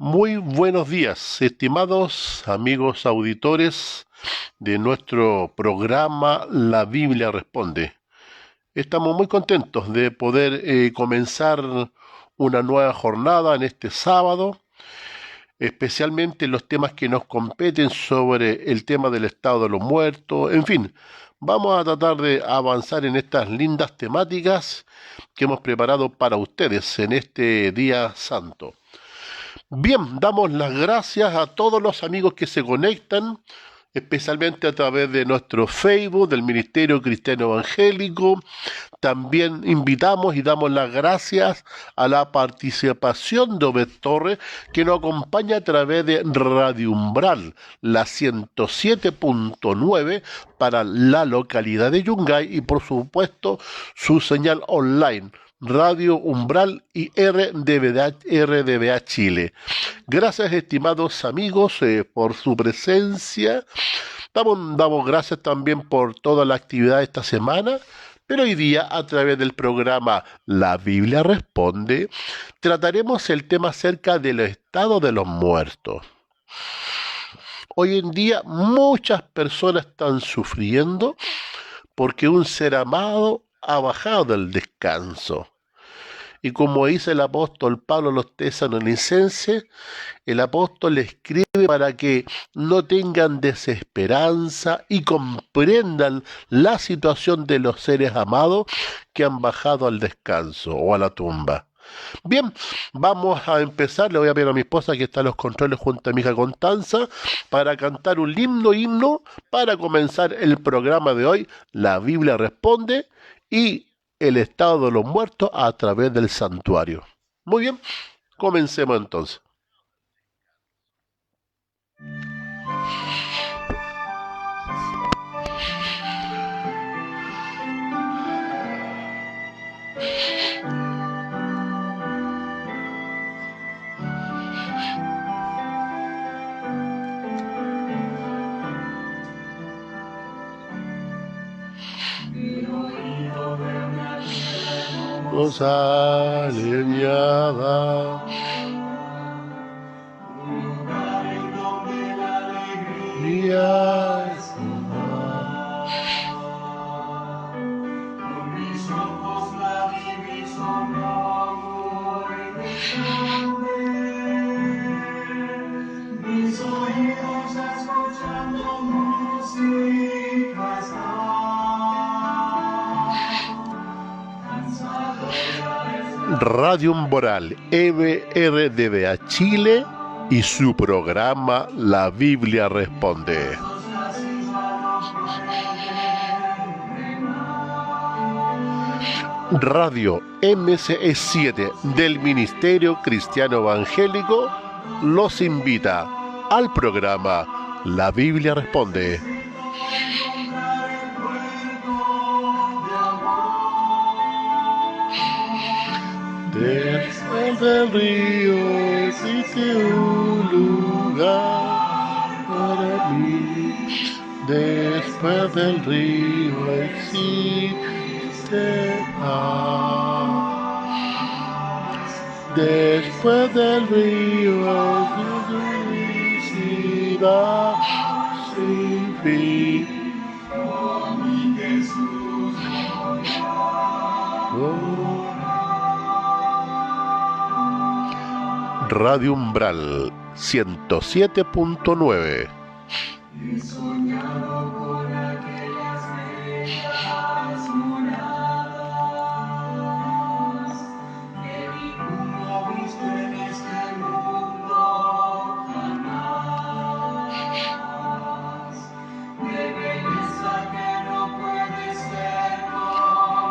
Muy buenos días, estimados amigos auditores de nuestro programa La Biblia Responde. Estamos muy contentos de poder comenzar una nueva jornada en este sábado, especialmente los temas que nos competen sobre el tema del estado de los muertos. En fin, vamos a tratar de avanzar en estas lindas temáticas que hemos preparado para ustedes en este día santo. Bien, damos las gracias a todos los amigos que se conectan, especialmente a través de nuestro Facebook del Ministerio Cristiano Evangélico. También invitamos y damos las gracias a la participación de Obed Torres, que nos acompaña a través de Radio Umbral, la 107.9 para la localidad de Yungay y por supuesto su señal online. Radio Umbral y RDBA Chile. Gracias, estimados amigos, por su presencia. Damos gracias también por toda la actividad esta semana. Pero hoy día, a través del programa La Biblia Responde, trataremos el tema acerca del estado de los muertos. Hoy en día muchas personas están sufriendo porque un ser amado ha bajado del descanso. Y como dice el apóstol Pablo a los tesalonicenses, el apóstol escribe para que no tengan desesperanza y comprendan la situación de los seres amados que han bajado al descanso o a la tumba. Bien, vamos a empezar. Le voy a pedir a mi esposa que está en los controles junto a mi hija Constanza para cantar un himno para comenzar el programa de hoy. La Biblia Responde y el estado de los muertos a través del santuario. Muy bien, comencemos entonces. Nos alienada, alegría es con mis ojos la vi sonó mis oídos escuchando música Radio Umbral, RDBA Chile y su programa La Biblia Responde. Radio MCE7 del Ministerio Cristiano Evangélico los invita al programa La Biblia Responde. Después del río existe un lugar para mí. Después del río existe paz. Después del río existe felicidad sin fin. Oh, mi Jesús, Radio Umbral 107.9. he soñado con aquellas bellas moradas que ninguno ha visto en este mundo jamás, de belleza que no puede ser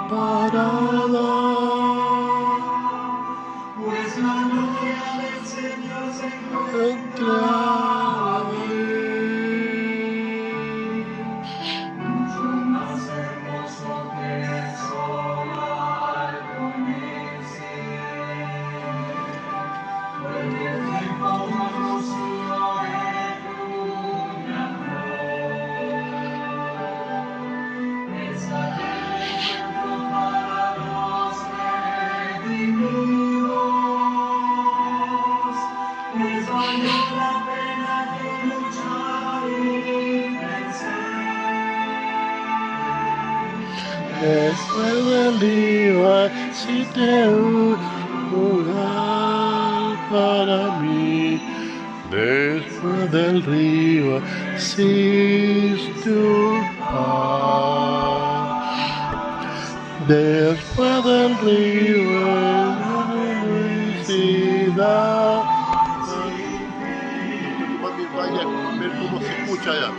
comparada, pues la gloria del Señor se encuentra mucho más hermoso que el sol al ponerse. Vuelve el tiempo conocido en una flor. Esa que el encuentro para los Después del río existe un lugar para mí. Después del río existe un paz. Después del río felicidad. Mami, vaya a ver cómo se escucha allá.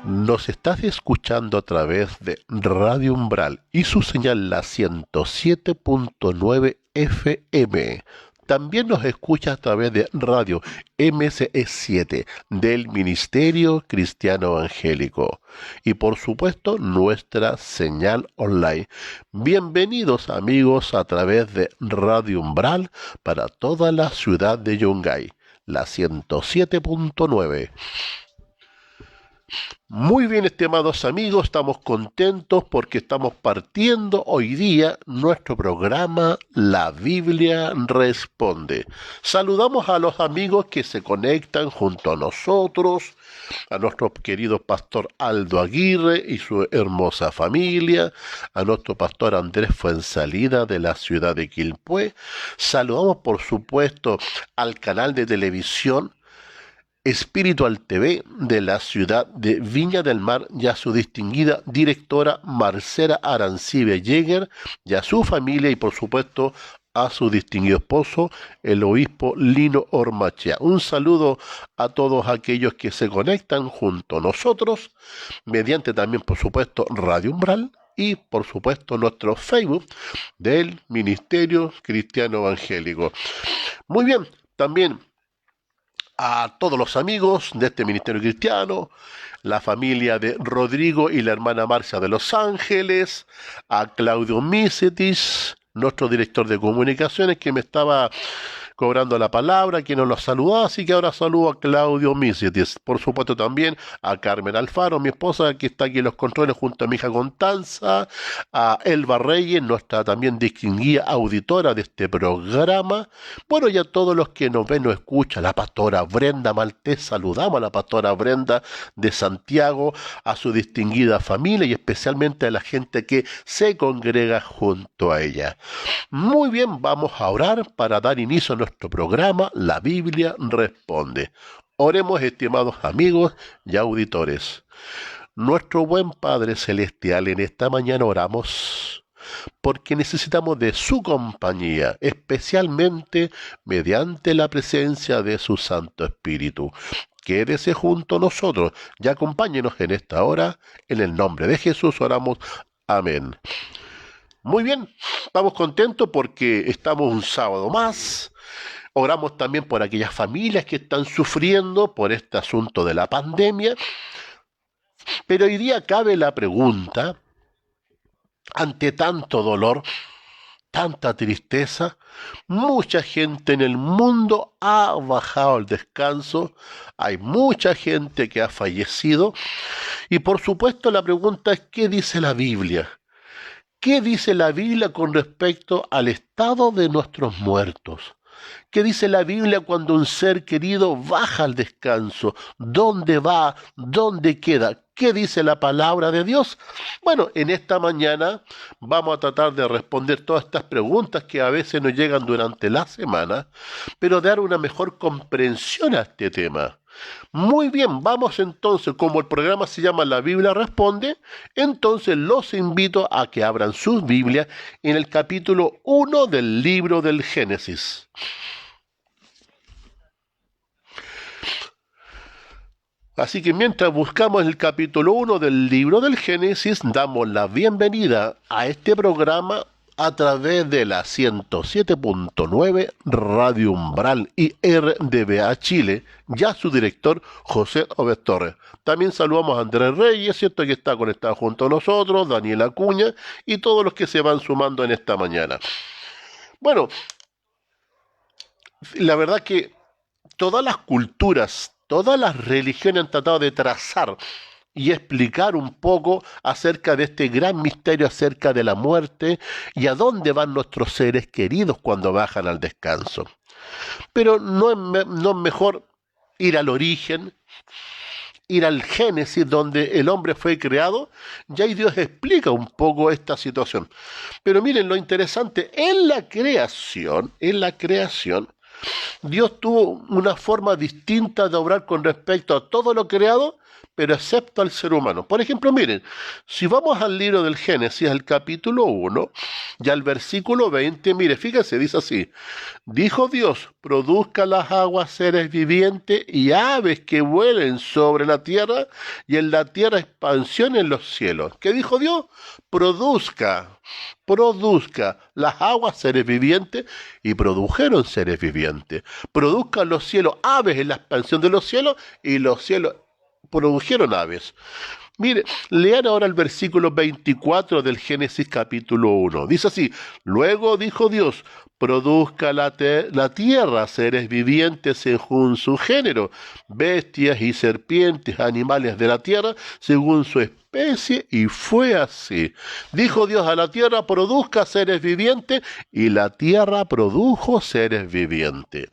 Nos estás escuchando a través de Radio Umbral y su señal la 107.9 FM. También nos escucha a través de Radio MCE7 del Ministerio Cristiano Evangélico y por supuesto nuestra señal online. Bienvenidos amigos a través de Radio Umbral para toda la ciudad de Yungay, la 107.9. Muy bien, estimados amigos, estamos contentos porque estamos partiendo hoy día nuestro programa La Biblia Responde. Saludamos a los amigos que se conectan junto a nosotros, a nuestro querido pastor Aldo Aguirre y su hermosa familia, a nuestro pastor Andrés Fuensalida de la ciudad de Quilpué. Saludamos, por supuesto, al canal de televisión Espiritual TV de la ciudad de Viña del Mar y a su distinguida directora Marcela Arancibia Jäger y a su familia y por supuesto a su distinguido esposo, el obispo Lino Ormachea. Un saludo a todos aquellos que se conectan junto a nosotros, mediante también por supuesto Radio Umbral y por supuesto nuestro Facebook del Ministerio Cristiano Evangélico. Muy bien, también a todos los amigos de este Ministerio Cristiano, la familia de Rodrigo y la hermana Marcia de Los Ángeles, a Claudio Misetis, nuestro director de comunicaciones, que me estaba cobrando la palabra, quien nos lo saludó, así que ahora saludo a Claudio Misetis. Por supuesto también a Carmen Alfaro, mi esposa, que está aquí en los controles junto a mi hija Constanza, a Elba Reyes, nuestra también distinguida auditora de este programa. Bueno, y a todos los que nos ven, nos escuchan, la pastora Brenda Maltés, saludamos a la pastora Brenda de Santiago, a su distinguida familia y especialmente a la gente que se congrega junto a ella. Muy bien, vamos a orar para dar inicio a nuestro programa La Biblia Responde. Oremos, estimados amigos y auditores. Nuestro buen Padre Celestial, en esta mañana oramos porque necesitamos de su compañía, especialmente mediante la presencia de su Santo Espíritu. Quédese junto a nosotros y acompáñenos en esta hora. En el nombre de Jesús oramos. Amén. Muy bien, estamos contentos porque estamos un sábado más. Oramos también por aquellas familias que están sufriendo por este asunto de la pandemia. Pero hoy día cabe la pregunta, ante tanto dolor, tanta tristeza, mucha gente en el mundo ha bajado el descanso, hay mucha gente que ha fallecido y por supuesto la pregunta es ¿qué dice la Biblia? ¿Qué dice la Biblia con respecto al estado de nuestros muertos? ¿Qué dice la Biblia cuando un ser querido baja al descanso? ¿Dónde va? ¿Dónde queda? ¿Qué dice la palabra de Dios? Bueno, en esta mañana vamos a tratar de responder todas estas preguntas que a veces nos llegan durante la semana, pero dar una mejor comprensión a este tema. Muy bien, vamos entonces, como el programa se llama La Biblia Responde, entonces los invito a que abran sus Biblias en el capítulo 1 del libro del Génesis. Así que mientras buscamos el capítulo 1 del libro del Génesis, damos la bienvenida a este programa a través de la 107.9 Radio Umbral y RDBA Chile, ya su director José Obed Torres. También saludamos a Andrés Reyes, cierto que está conectado junto a nosotros, Daniel Acuña y todos los que se van sumando en esta mañana. Bueno, la verdad que todas las culturas, todas las religiones han tratado de trazar y explicar un poco acerca de este gran misterio acerca de la muerte y a dónde van nuestros seres queridos cuando bajan al descanso. Pero no es mejor ir al origen, ir al Génesis donde el hombre fue creado, y ahí Dios explica un poco esta situación. Pero miren lo interesante, en la creación, Dios tuvo una forma distinta de obrar con respecto a todo lo creado, pero excepto al ser humano. Por ejemplo, miren, si vamos al libro del Génesis, al capítulo 1, y al versículo 20, mire, fíjense, dice así: dijo Dios, produzca las aguas seres vivientes y aves que vuelen sobre la tierra, y en la tierra expansión en los cielos. ¿Qué dijo Dios? Produzca las aguas seres vivientes, y produjeron seres vivientes. Produzcan los cielos aves en la expansión de los cielos, y los cielos produjeron aves. Mire, lean ahora el versículo 24 del Génesis capítulo 1. Dice así: luego dijo Dios, produzca la tierra seres vivientes según su género, bestias y serpientes, animales de la tierra, según su especie, y fue así. Dijo Dios a la tierra, produzca seres vivientes, y la tierra produjo seres vivientes.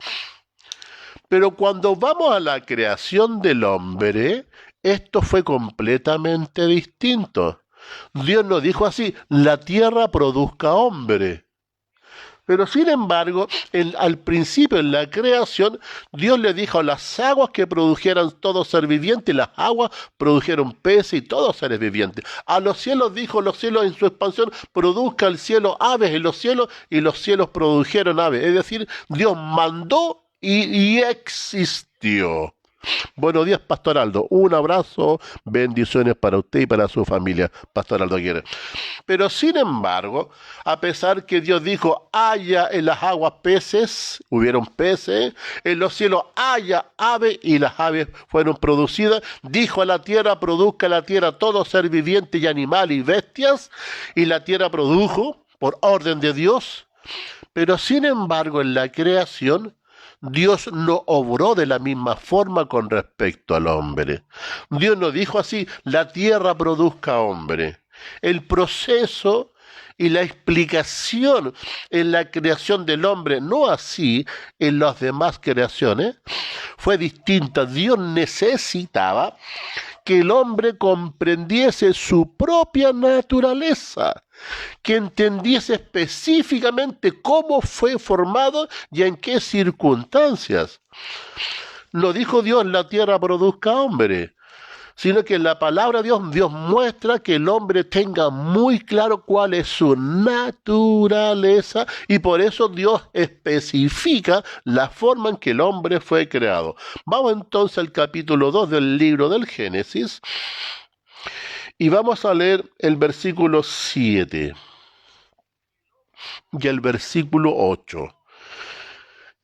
Pero cuando vamos a la creación del hombre, esto fue completamente distinto. Dios no dijo así: la tierra produzca hombre. Pero sin embargo, al principio en la creación, Dios le dijo a las aguas que produjeran todo ser viviente, y las aguas produjeron peces y todos seres vivientes. A los cielos dijo: los cielos en su expansión, produzca el cielo aves en los cielos, y los cielos produjeron aves. Es decir, Dios mandó y existió. Buenos días, Pastor Aldo. Un abrazo, bendiciones para usted y para su familia, Pastor Aldo Aguirre. Pero sin embargo, a pesar que Dios dijo: haya en las aguas peces, hubieron peces, en los cielos haya aves, y las aves fueron producidas, dijo a la tierra: produzca la tierra todo ser viviente y animal y bestias, y la tierra produjo por orden de Dios. Pero sin embargo, en la creación, Dios no obró de la misma forma con respecto al hombre. Dios no dijo así: la tierra produzca hombre. El proceso y la explicación en la creación del hombre, no así en las demás creaciones, fue distinta. Dios necesitaba que el hombre comprendiese su propia naturaleza, que entendiese específicamente cómo fue formado y en qué circunstancias. No dijo Dios: la tierra produzca hombre, sino que en la palabra de Dios muestra que el hombre tenga muy claro cuál es su naturaleza, y por eso Dios especifica la forma en que el hombre fue creado. Vamos entonces al capítulo 2 del libro del Génesis, y vamos a leer el versículo 7 y el versículo 8.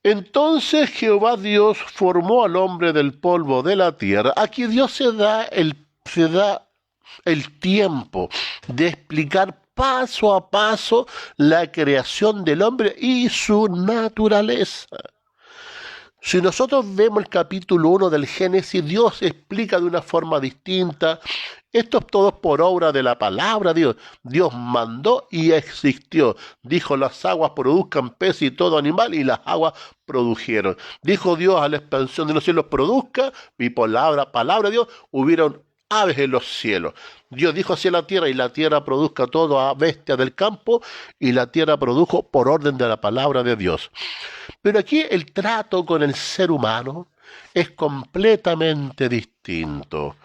Entonces Jehová Dios formó al hombre del polvo de la tierra. Aquí Dios se da el tiempo de explicar paso a paso la creación del hombre y su naturaleza. Si nosotros vemos el capítulo 1 del Génesis, Dios explica de una forma distinta. Esto es todo por obra de la palabra de Dios. Dios mandó y existió. Dijo: las aguas produzcan peces y todo animal, y las aguas produjeron. Dijo Dios a la expansión de los cielos: produzca, y por la palabra de Dios hubieron aves en los cielos. Dios dijo hacia la tierra, y la tierra produzca todo a bestia del campo, y la tierra produjo por orden de la palabra de Dios. Pero aquí el trato con el ser humano es completamente distinto.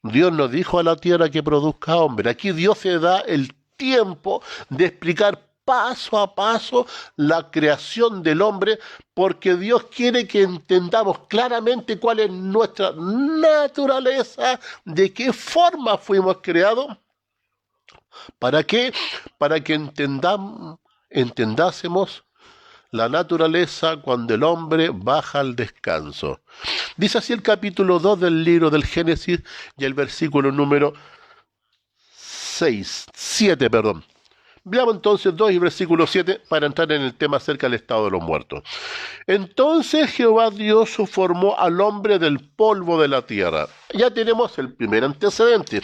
Dios no dijo a la tierra que produzca hombre. Aquí Dios se da el tiempo de explicar paso a paso la creación del hombre, porque Dios quiere que entendamos claramente cuál es nuestra naturaleza, de qué forma fuimos creados. ¿Para qué? Para que entendásemos la naturaleza cuando el hombre baja al descanso. Dice así el capítulo 2 del libro del Génesis y el versículo número 7. Veamos entonces 2 y versículo 7 para entrar en el tema acerca del estado de los muertos. Entonces Jehová Dios formó al hombre del polvo de la tierra. Ya tenemos el primer antecedente.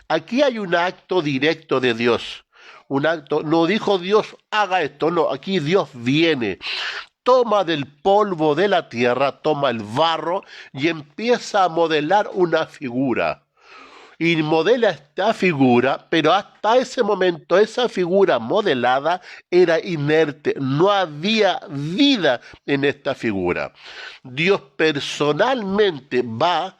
Aquí hay un acto directo de Dios. Un acto, no dijo Dios haga esto, no, aquí Dios viene. Toma del polvo de la tierra, toma el barro y empieza a modelar una figura. Y modela esta figura, pero hasta ese momento esa figura modelada era inerte, no había vida en esta figura. Dios personalmente va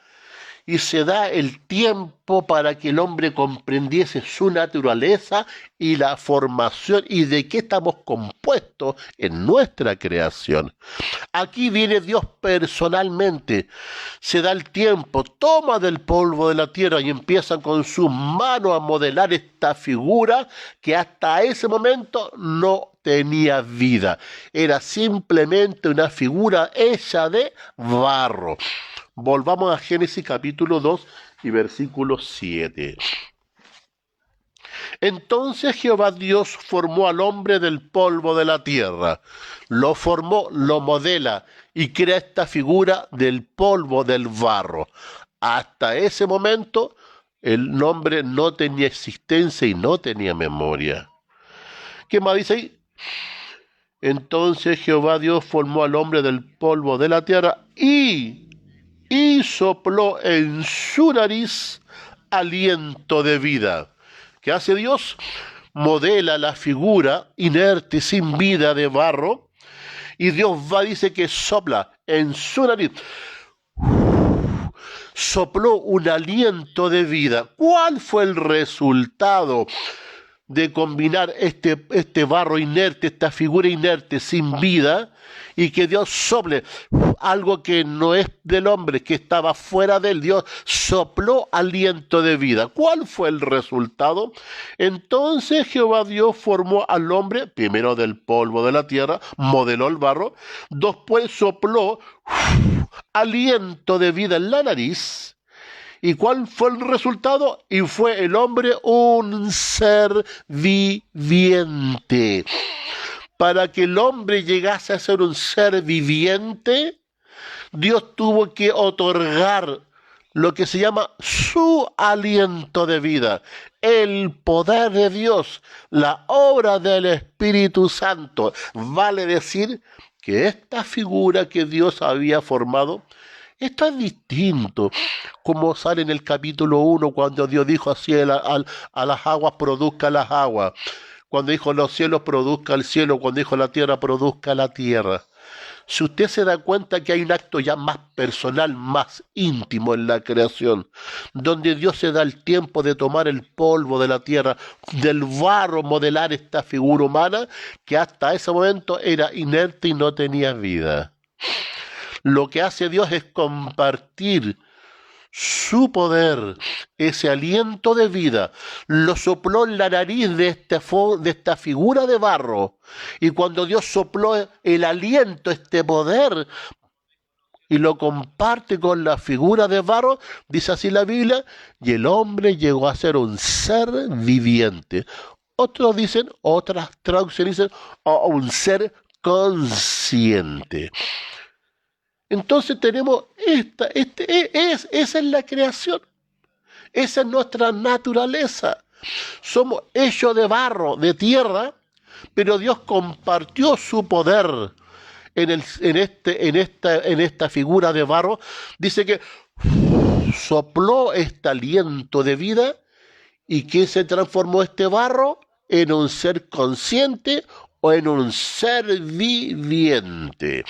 y se da el tiempo para que el hombre comprendiese su naturaleza y la formación y de qué estamos compuestos en nuestra creación. Aquí viene Dios personalmente, se da el tiempo, toma del polvo de la tierra y empieza con sus manos a modelar esta figura que hasta ese momento no tenía vida. Era simplemente una figura hecha de barro. Volvamos a Génesis capítulo 2 y versículo 7. Entonces Jehová Dios formó al hombre del polvo de la tierra, lo formó, lo modela y crea esta figura del polvo del barro. Hasta ese momento el hombre no tenía existencia y no tenía memoria. ¿Qué más dice ahí? Entonces Jehová Dios formó al hombre del polvo de la tierra y sopló en su nariz aliento de vida. ¿Qué hace Dios? Modela la figura inerte, sin vida de barro, y Dios dice que sopla en su nariz. Sopló un aliento de vida. ¿Cuál fue el resultado de combinar este barro inerte, esta figura inerte sin vida, y que Dios sople algo que no es del hombre, que estaba fuera de él? Dios sopló aliento de vida. ¿Cuál fue el resultado? Entonces Jehová Dios formó al hombre, primero del polvo de la tierra, modeló el barro, después sopló aliento de vida en la nariz. ¿Y cuál fue el resultado? Y fue el hombre un ser viviente. Para que el hombre llegase a ser un ser viviente, Dios tuvo que otorgar lo que se llama su aliento de vida, el poder de Dios, la obra del Espíritu Santo. Vale decir que esta figura que Dios había formado, esto es distinto, como sale en el capítulo 1, cuando Dios dijo así a las aguas, produzca las aguas. Cuando dijo los cielos, produzca el cielo. Cuando dijo la tierra, produzca la tierra. Si usted se da cuenta que hay un acto ya más personal, más íntimo en la creación, donde Dios se da el tiempo de tomar el polvo de la tierra, del barro, modelar esta figura humana, que hasta ese momento era inerte y no tenía vida. Lo que hace Dios es compartir su poder, ese aliento de vida, lo sopló en la nariz de esta figura de barro. Y cuando Dios sopló el aliento, este poder, y lo comparte con la figura de barro, dice así la Biblia, y el hombre llegó a ser un ser viviente. Otras traducciones dicen, un ser consciente. Entonces tenemos esa es la creación, esa es nuestra naturaleza. Somos hechos de barro, de tierra, pero Dios compartió su poder en esta figura de barro. Dice que sopló este aliento de vida y que se transformó este barro en un ser consciente o en un ser viviente.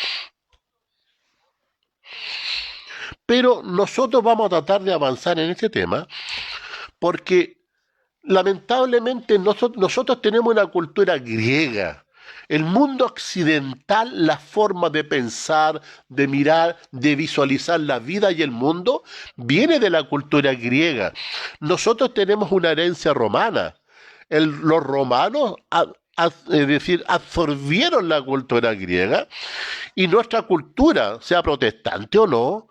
Pero nosotros vamos a tratar de avanzar en este tema porque lamentablemente nosotros tenemos una cultura griega. El mundo occidental, la forma de pensar, de mirar, de visualizar la vida y el mundo, viene de la cultura griega. Nosotros tenemos una herencia romana. Los romanos, es decir, absorbieron la cultura griega, y nuestra cultura, sea protestante o no,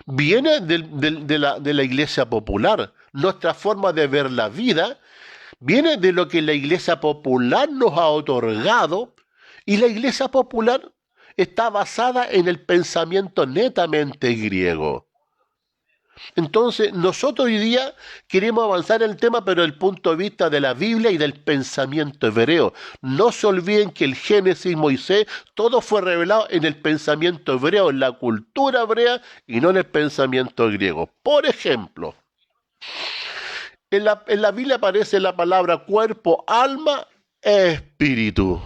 viene de la iglesia popular. Nuestra forma de ver la vida Viene de lo que la Iglesia Popular nos ha otorgado, y la Iglesia Popular está basada en el pensamiento netamente griego. Entonces, nosotros hoy día queremos avanzar en el tema, pero desde el punto de vista de la Biblia y del pensamiento hebreo. No se olviden que el Génesis, Moisés, todo fue revelado en el pensamiento hebreo, en la cultura hebrea y no en el pensamiento griego. Por ejemplo, en la Biblia aparece la palabra cuerpo, alma, espíritu.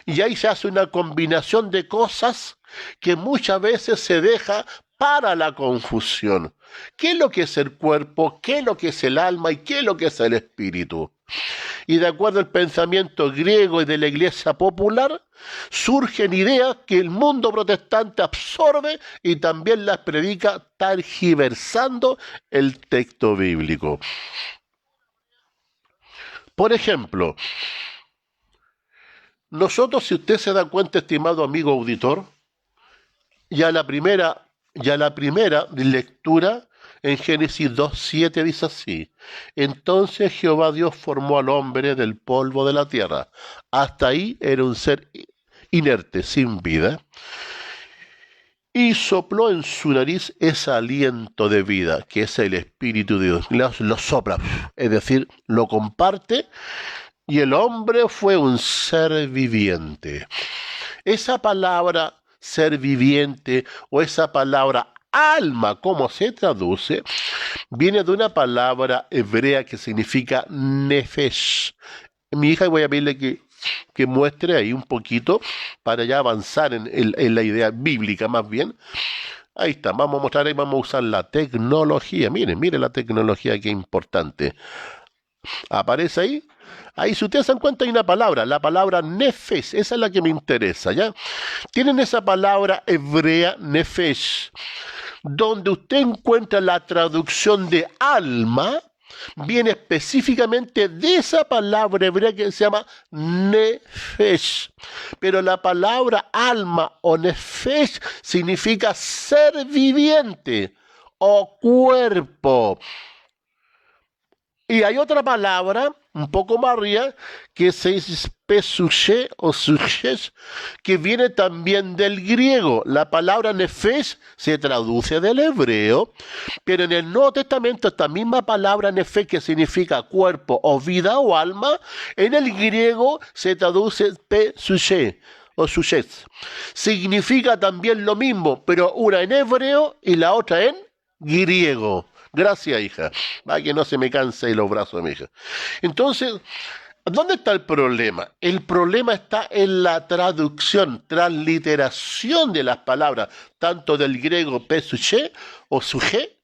Y ahí se hace una combinación de cosas que muchas veces se deja para la confusión. ¿Qué es lo que es el cuerpo? ¿Qué es lo que es el alma? ¿Y qué es lo que es el espíritu? Y de acuerdo al pensamiento griego y de la Iglesia Popular, surgen ideas que el mundo protestante absorbe y también las predica tergiversando el texto bíblico. Por ejemplo, nosotros, si usted se da cuenta, estimado amigo auditor, ya la primera lectura en Génesis 2:7 dice así: entonces Jehová Dios formó al hombre del polvo de la tierra. Hasta ahí era un ser inerte, sin vida, y sopló en su nariz ese aliento de vida, que es el Espíritu de Dios. Lo sopla, es decir, lo comparte, y el hombre fue un ser viviente. Esa palabra ser viviente o esa palabra alma, como se traduce, viene de una palabra hebrea que significa nefesh. Mi hija, voy a pedirle que muestre ahí un poquito para ya avanzar en la idea bíblica más bien. Ahí está, vamos a mostrar ahí, vamos a usar la tecnología. Miren la tecnología, que importante. Aparece ahí. Ahí, si ustedes se dan cuenta, hay una palabra, la palabra nefesh, esa es la que me interesa, ¿ya? Tienen esa palabra hebrea, nefesh, donde usted encuentra la traducción de alma, viene específicamente de esa palabra hebrea que se llama nefesh. Pero la palabra alma o nefesh significa ser viviente o cuerpo. Y hay otra palabra, un poco más arriba, que se dice pesuche o suches, que viene también del griego. La palabra nefesh se traduce del hebreo, pero en el Nuevo Testamento esta misma palabra nefesh, que significa cuerpo o vida o alma, en el griego se traduce pesuche o suches. Significa también lo mismo, pero una en hebreo y la otra en griego. Gracias, hija. Para que no se me canse los brazos de mi hija. Entonces, ¿dónde está el problema? El problema está en la traducción, transliteración de las palabras, tanto del griego pesuche o suje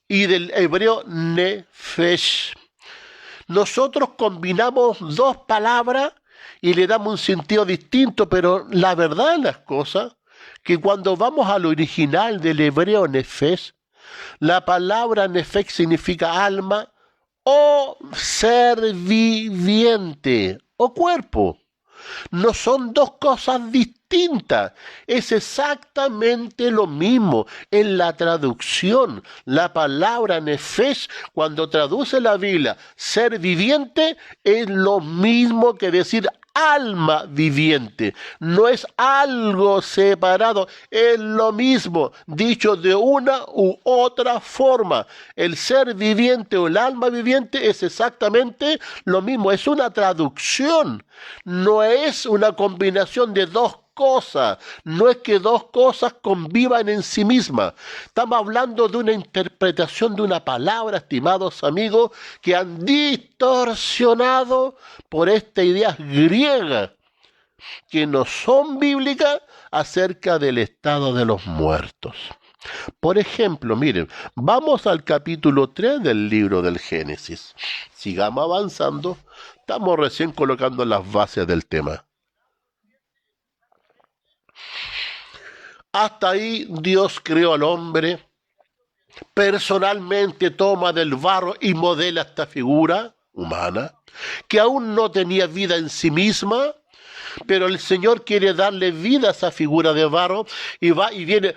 y del hebreo nefesh. Nosotros combinamos dos palabras y le damos un sentido distinto, pero la verdad de las cosas, que cuando vamos al original del hebreo nefesh, la palabra nefesh significa alma o ser viviente o cuerpo. No son dos cosas distintas, es exactamente lo mismo. En la traducción, la palabra nefesh, cuando traduce la Biblia ser viviente, es lo mismo que decir alma viviente. No es algo separado, es lo mismo, dicho de una u otra forma. El ser viviente o el alma viviente es exactamente lo mismo, es una traducción, no es una combinación de dos cosas, no es que dos cosas convivan en sí mismas. Estamos hablando de una interpretación de una palabra, estimados amigos, que han distorsionado por estas ideas griegas que no son bíblicas acerca del estado de los muertos. Por ejemplo, miren, vamos al capítulo 3 del libro del Génesis. Sigamos avanzando, estamos recién colocando las bases del tema. Hasta ahí Dios creó al hombre, personalmente toma del barro y modela esta figura humana, que aún no tenía vida en sí misma, pero el Señor quiere darle vida a esa figura de barro y va y viene,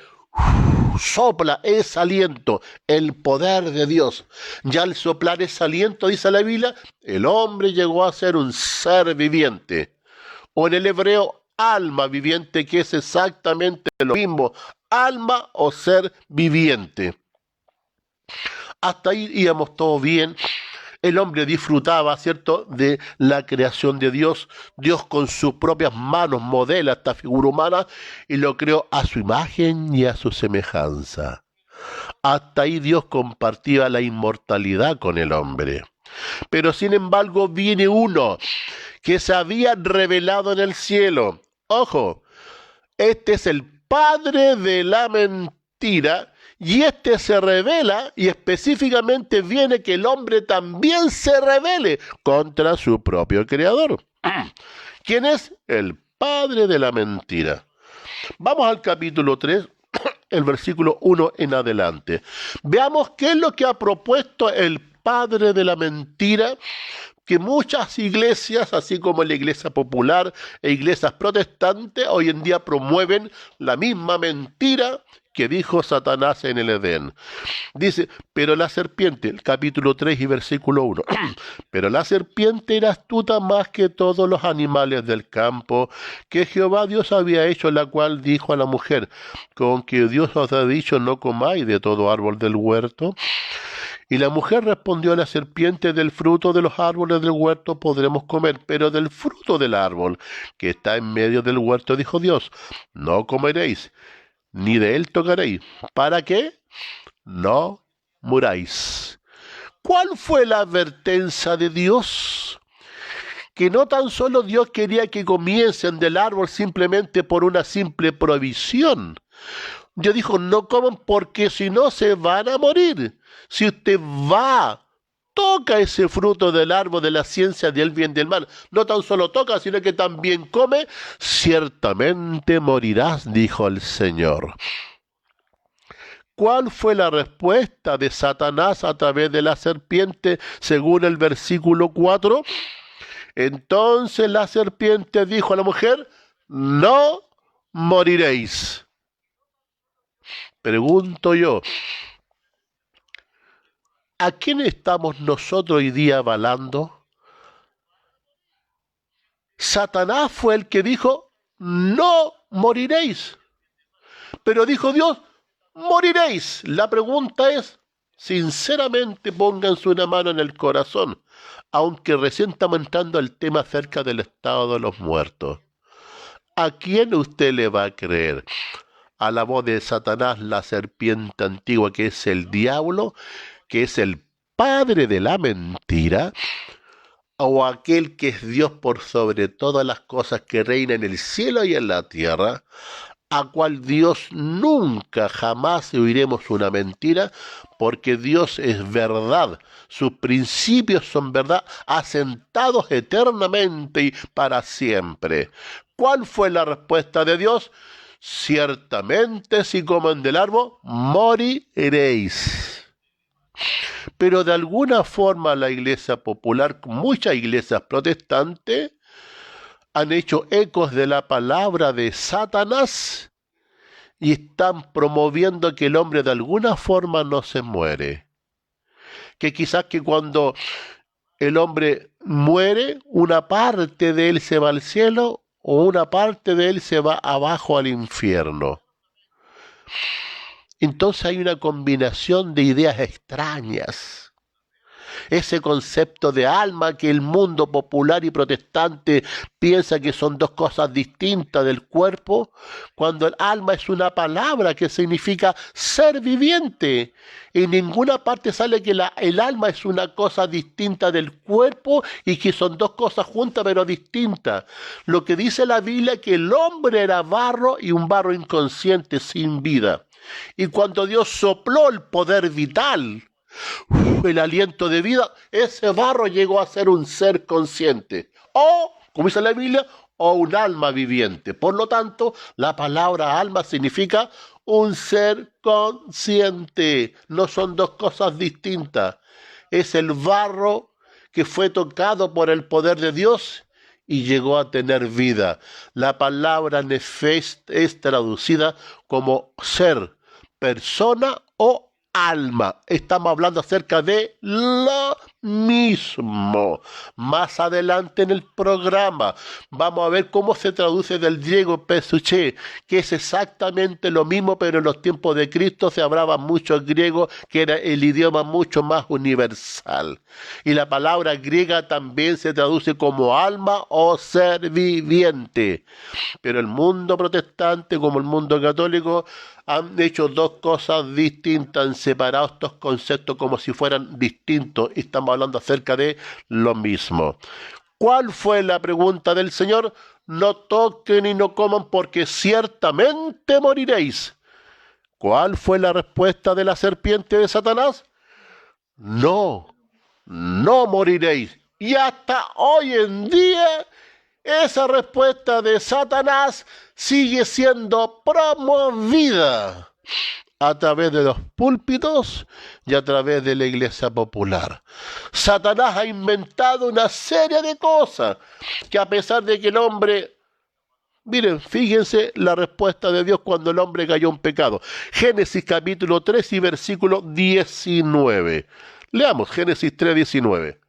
sopla ese aliento, el poder de Dios. Ya al soplar ese aliento, dice la Biblia, el hombre llegó a ser un ser viviente. O en el hebreo, alma viviente, que es exactamente lo mismo, alma o ser viviente. Hasta ahí íbamos todo bien. El hombre disfrutaba, ¿cierto?, de la creación de Dios. Dios con sus propias manos modela esta figura humana y lo creó a su imagen y a su semejanza. Hasta ahí Dios compartía la inmortalidad con el hombre. Pero sin embargo viene uno que se había revelado en el cielo. Ojo, este es el padre de la mentira. Y este se revela y específicamente viene que el hombre también se revele contra su propio creador. ¿Quién es? El padre de la mentira. Vamos al capítulo 3, el versículo 1 en adelante. Veamos qué es lo que ha propuesto el padre de la mentira, que muchas iglesias, así como la iglesia popular e iglesias protestantes, hoy en día promueven la misma mentira que dijo Satanás en el Edén. Dice, pero la serpiente, el capítulo 3 y versículo 1, pero la serpiente era astuta más que todos los animales del campo que Jehová Dios había hecho, la cual dijo a la mujer, con que Dios os ha dicho, no comáis de todo árbol del huerto. Y la mujer respondió a la serpiente, del fruto de los árboles del huerto podremos comer, pero del fruto del árbol que está en medio del huerto, dijo Dios, no comeréis, ni de él tocaréis. ¿Para qué? No muráis. ¿Cuál fue la advertencia de Dios? Que no tan solo Dios quería que comiesen del árbol simplemente por una simple provisión. Dios dijo, no coman porque si no se van a morir. Si usted toca ese fruto del árbol de la ciencia del bien y del mal, no tan solo toca, sino que también come, ciertamente morirás, dijo el Señor. ¿Cuál fue la respuesta de Satanás a través de la serpiente según el versículo 4? Entonces la serpiente dijo a la mujer, no moriréis. Pregunto yo, ¿a quién estamos nosotros hoy día avalando? Satanás fue el que dijo, no moriréis. Pero dijo Dios, moriréis. La pregunta es, sinceramente pónganse una mano en el corazón, aunque recién estamos entrando al tema acerca del estado de los muertos. ¿A quién usted le va a creer? ¿A la voz de Satanás, la serpiente antigua, que es el diablo, que es el padre de la mentira? ¿O aquel que es Dios por sobre todas las cosas, que reina en el cielo y en la tierra, a cual Dios nunca jamás oiremos una mentira, porque Dios es verdad, sus principios son verdad, asentados eternamente y para siempre? ¿Cuál fue la respuesta de Dios? Ciertamente si comen del árbol, moriréis. Pero de alguna forma la iglesia popular, muchas iglesias protestantes, han hecho ecos de la palabra de Satanás y están promoviendo que el hombre de alguna forma no se muere. Que quizás que cuando el hombre muere, una parte de él se va al cielo o una parte de él se va abajo al infierno. Entonces hay una combinación de ideas extrañas. Ese concepto de alma que el mundo popular y protestante piensa que son dos cosas distintas del cuerpo, cuando el alma es una palabra que significa ser viviente. En ninguna parte sale que el alma es una cosa distinta del cuerpo y que son dos cosas juntas pero distintas. Lo que dice la Biblia es que el hombre era barro y un barro inconsciente sin vida. Y cuando Dios sopló el poder vital, el aliento de vida, ese barro llegó a ser un ser consciente, o, como dice la Biblia, o un alma viviente. Por lo tanto, la palabra alma significa un ser consciente. No son dos cosas distintas. Es el barro que fue tocado por el poder de Dios y llegó a tener vida. La palabra nefes es traducida como ser, persona o alma. Estamos hablando acerca de lo mismo. Más adelante en el programa vamos a ver cómo se traduce del griego pesuché, que es exactamente lo mismo, pero en los tiempos de Cristo se hablaba mucho el griego, que era el idioma mucho más universal. Y la palabra griega también se traduce como alma o ser viviente. Pero el mundo protestante, como el mundo católico, han hecho dos cosas distintas, han separado estos conceptos como si fueran distintos, y estamos hablando acerca de lo mismo. ¿Cuál fue la pregunta del Señor? No toquen y no coman porque ciertamente moriréis. ¿Cuál fue la respuesta de la serpiente de Satanás? No, no moriréis. Y hasta hoy en día esa respuesta de Satanás sigue siendo promovida a través de los púlpitos y a través de la iglesia popular. Satanás ha inventado una serie de cosas que, a pesar de que el hombre... Miren, fíjense la respuesta de Dios cuando el hombre cayó en pecado. Génesis capítulo 3 y versículo 19. Leamos Génesis 3, 19.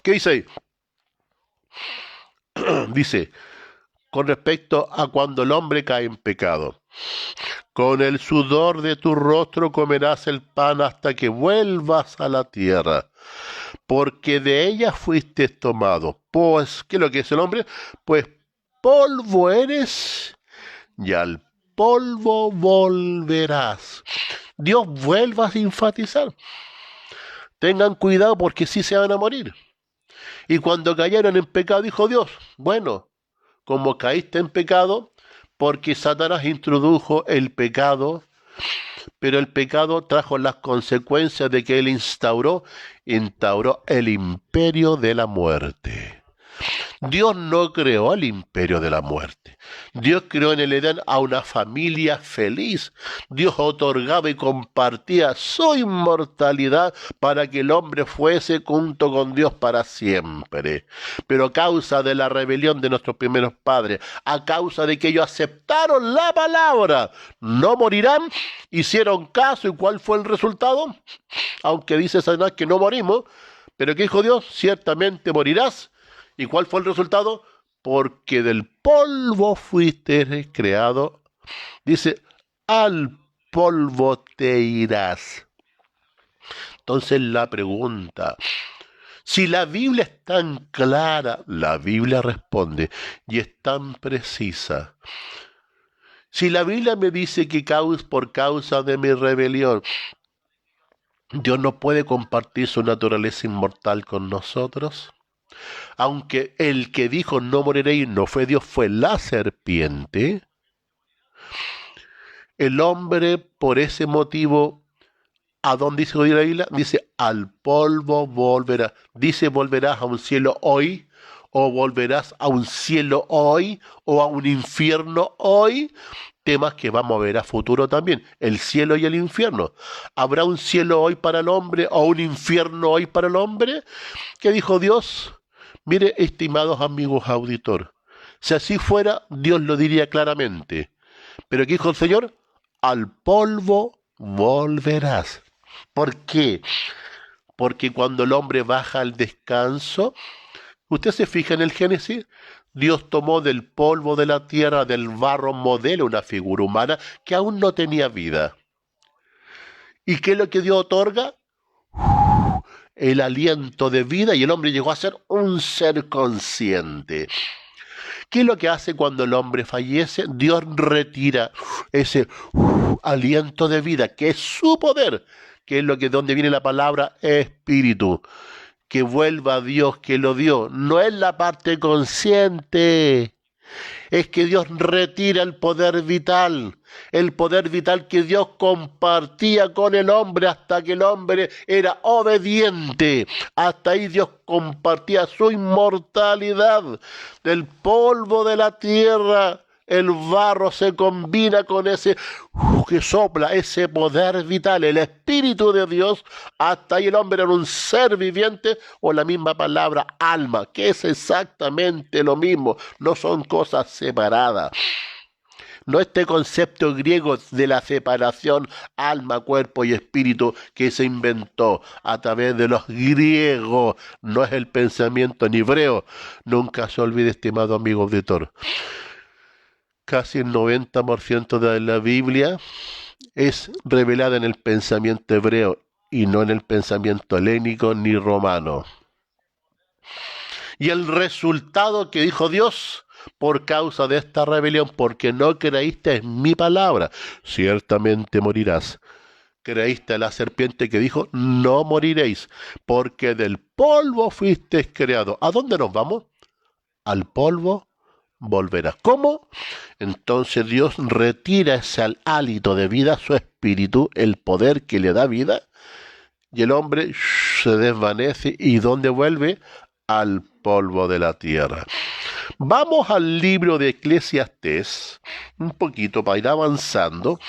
¿Qué dice ahí? Dice, con respecto a cuando el hombre cae en pecado: con el sudor de tu rostro comerás el pan hasta que vuelvas a la tierra, porque de ella fuiste tomado. Pues, ¿qué es lo que es el hombre? Pues polvo eres y al polvo volverás. Dios vuelve a enfatizar. Tengan cuidado porque sí se van a morir. Y cuando cayeron en pecado, dijo Dios, bueno, como caíste en pecado, porque Satanás introdujo el pecado, pero el pecado trajo las consecuencias de que él instauró el imperio de la muerte. Dios no creó el imperio de la muerte. Dios creó en el Edén a una familia feliz. Dios otorgaba y compartía su inmortalidad para que el hombre fuese junto con Dios para siempre. Pero a causa de la rebelión de nuestros primeros padres, a causa de que ellos aceptaron la palabra, no morirán, hicieron caso. ¿Y cuál fue el resultado? Aunque dice Satanás que no morimos, pero ¿qué dijo Dios? Ciertamente morirás. ¿Y cuál fue el resultado? Porque del polvo fuiste creado. Dice, al polvo te irás. Entonces la pregunta, si la Biblia es tan clara, la Biblia responde, y es tan precisa. Si la Biblia me dice que por causa de mi rebelión, Dios no puede compartir su naturaleza inmortal con nosotros, aunque el que dijo no moriréis no fue Dios, fue la serpiente, el hombre por ese motivo, ¿a dónde dice la Biblia? Dice, al polvo volverás. Dice, volverás a un cielo hoy, o volverás a un cielo hoy, o a un infierno hoy. Temas que vamos a ver a futuro también, el cielo y el infierno. ¿Habrá un cielo hoy para el hombre o un infierno hoy para el hombre? ¿Qué dijo Dios? Mire, estimados amigos auditores, si así fuera, Dios lo diría claramente. Pero ¿qué dijo el Señor? Al polvo volverás. ¿Por qué? Porque cuando el hombre baja al descanso, usted se fija en el Génesis, Dios tomó del polvo de la tierra, del barro, modelo una figura humana que aún no tenía vida. ¿Y qué es lo que Dios otorga? El aliento de vida, y el hombre llegó a ser un ser consciente. ¿Qué es lo que hace cuando el hombre fallece? Dios retira ese aliento de vida, que es su poder, que es lo que donde viene la palabra espíritu. Que vuelva a Dios que lo dio. No es la parte consciente. Es que Dios retira el poder vital que Dios compartía con el hombre hasta que el hombre era obediente. Hasta ahí Dios compartía su inmortalidad. Del polvo de la tierra, el barro se combina con ese que sopla, ese poder vital, el Espíritu de Dios. Hasta ahí el hombre era un ser viviente, o la misma palabra alma, que es exactamente lo mismo, no son cosas separadas. No este concepto griego de la separación alma, cuerpo y espíritu que se inventó a través de los griegos, no es el pensamiento en hebreo. Nunca se olvide, estimado amigo auditor, casi el 90% de la Biblia es revelada en el pensamiento hebreo y no en el pensamiento helénico ni romano. Y el resultado que dijo Dios, por causa de esta rebelión, porque no creíste en mi palabra, ciertamente morirás. Creíste a la serpiente que dijo, no moriréis, porque del polvo fuisteis creado. ¿A dónde nos vamos? Al polvo volverás. ¿Cómo? Entonces Dios retira ese hálito de vida, su espíritu, el poder que le da vida, y el hombre se desvanece. ¿Y dónde vuelve? Al polvo de la tierra. Vamos al libro de Eclesiastés, un poquito para ir avanzando.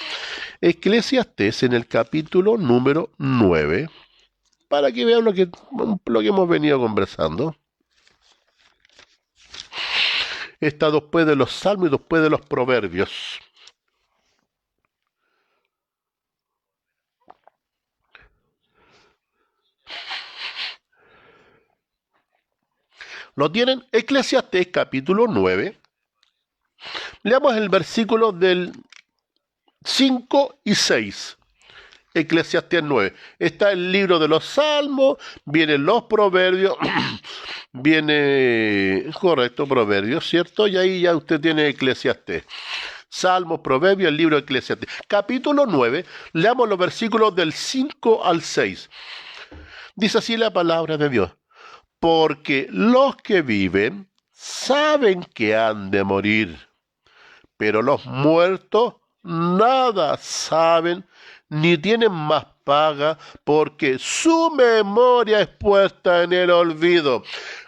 Eclesiastés en el capítulo número 9, para que vean lo que hemos venido conversando. Está después de los salmos y después de los proverbios. ¿Lo tienen? Eclesiastés capítulo 9. Leamos el versículo del 5 y 6. Eclesiastés 9. Está el libro de los salmos, vienen los proverbios, viene, correcto, proverbios, ¿cierto? Y ahí ya usted tiene Eclesiastés. Salmos, proverbios, el libro de Eclesiastés. Capítulo 9, leamos los versículos del 5 al 6. Dice así la palabra de Dios. Porque los que viven saben que han de morir, pero los muertos nada saben, ni tienen más paga, porque su memoria es puesta en el olvido.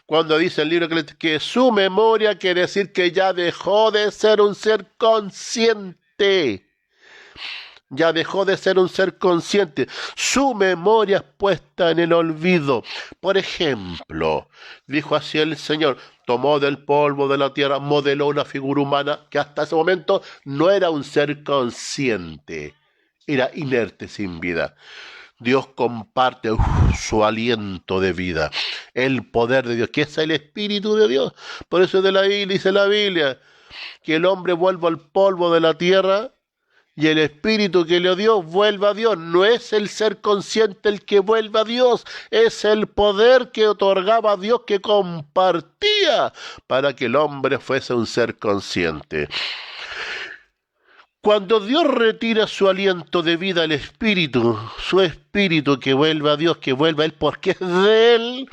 Cuando dice el libro que su memoria quiere decir que ya dejó de ser un ser consciente. Ya dejó de ser un ser consciente. Su memoria es puesta en el olvido. Por ejemplo, dijo así el Señor, tomó del polvo de la tierra, modeló una figura humana que hasta ese momento no era un ser consciente. Era inerte, sin vida. Dios comparte su aliento de vida, el poder de Dios, que es el Espíritu de Dios. Por eso dice la Biblia, que el hombre vuelva al polvo de la tierra y el Espíritu que le dio vuelva a Dios. No es el ser consciente el que vuelve a Dios, es el poder que otorgaba a Dios, que compartía para que el hombre fuese un ser consciente. Cuando Dios retira su aliento de vida al Espíritu, su Espíritu que vuelve a Dios, que vuelve a Él, porque es de Él,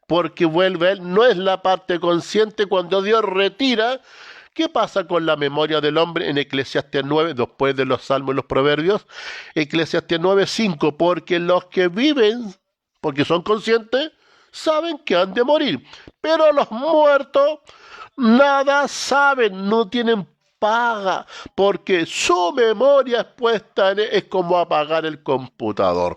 porque vuelve a Él, no es la parte consciente. Cuando Dios retira, ¿qué pasa con la memoria del hombre? En Eclesiastés 9, después de los salmos y los proverbios, Eclesiastés 9, 5, porque los que viven, porque son conscientes, saben que han de morir, pero los muertos nada saben, no tienen paga, porque su memoria es puesta en él. Es como apagar el computador.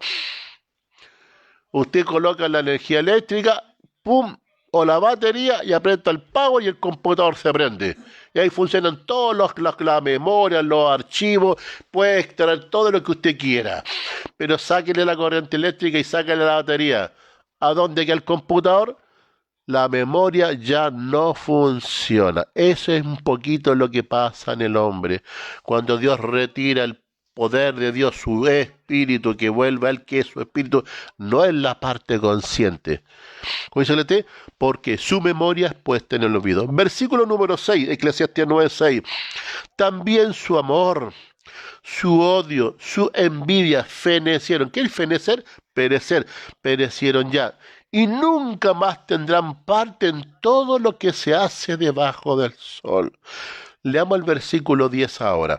Usted coloca la energía eléctrica, pum, o la batería, y aprieta el power y el computador se prende. Y ahí funcionan todos la memoria, los archivos, puede extraer todo lo que usted quiera. Pero sáquele la corriente eléctrica y sáquele la batería. ¿A dónde queda el computador? La memoria ya no funciona. Eso es un poquito lo que pasa en el hombre. Cuando Dios retira el poder de Dios, su espíritu, que vuelve a Él, que es su espíritu, no es la parte consciente. ¿Cómo dice el ET? Porque su memoria es puesta en el olvido. Versículo número 6, Eclesiastés 9:6. También su amor, su odio, su envidia fenecieron. ¿Qué es fenecer? Perecer. Perecieron ya. Y nunca más tendrán parte en todo lo que se hace debajo del sol. Leamos el versículo 10 ahora.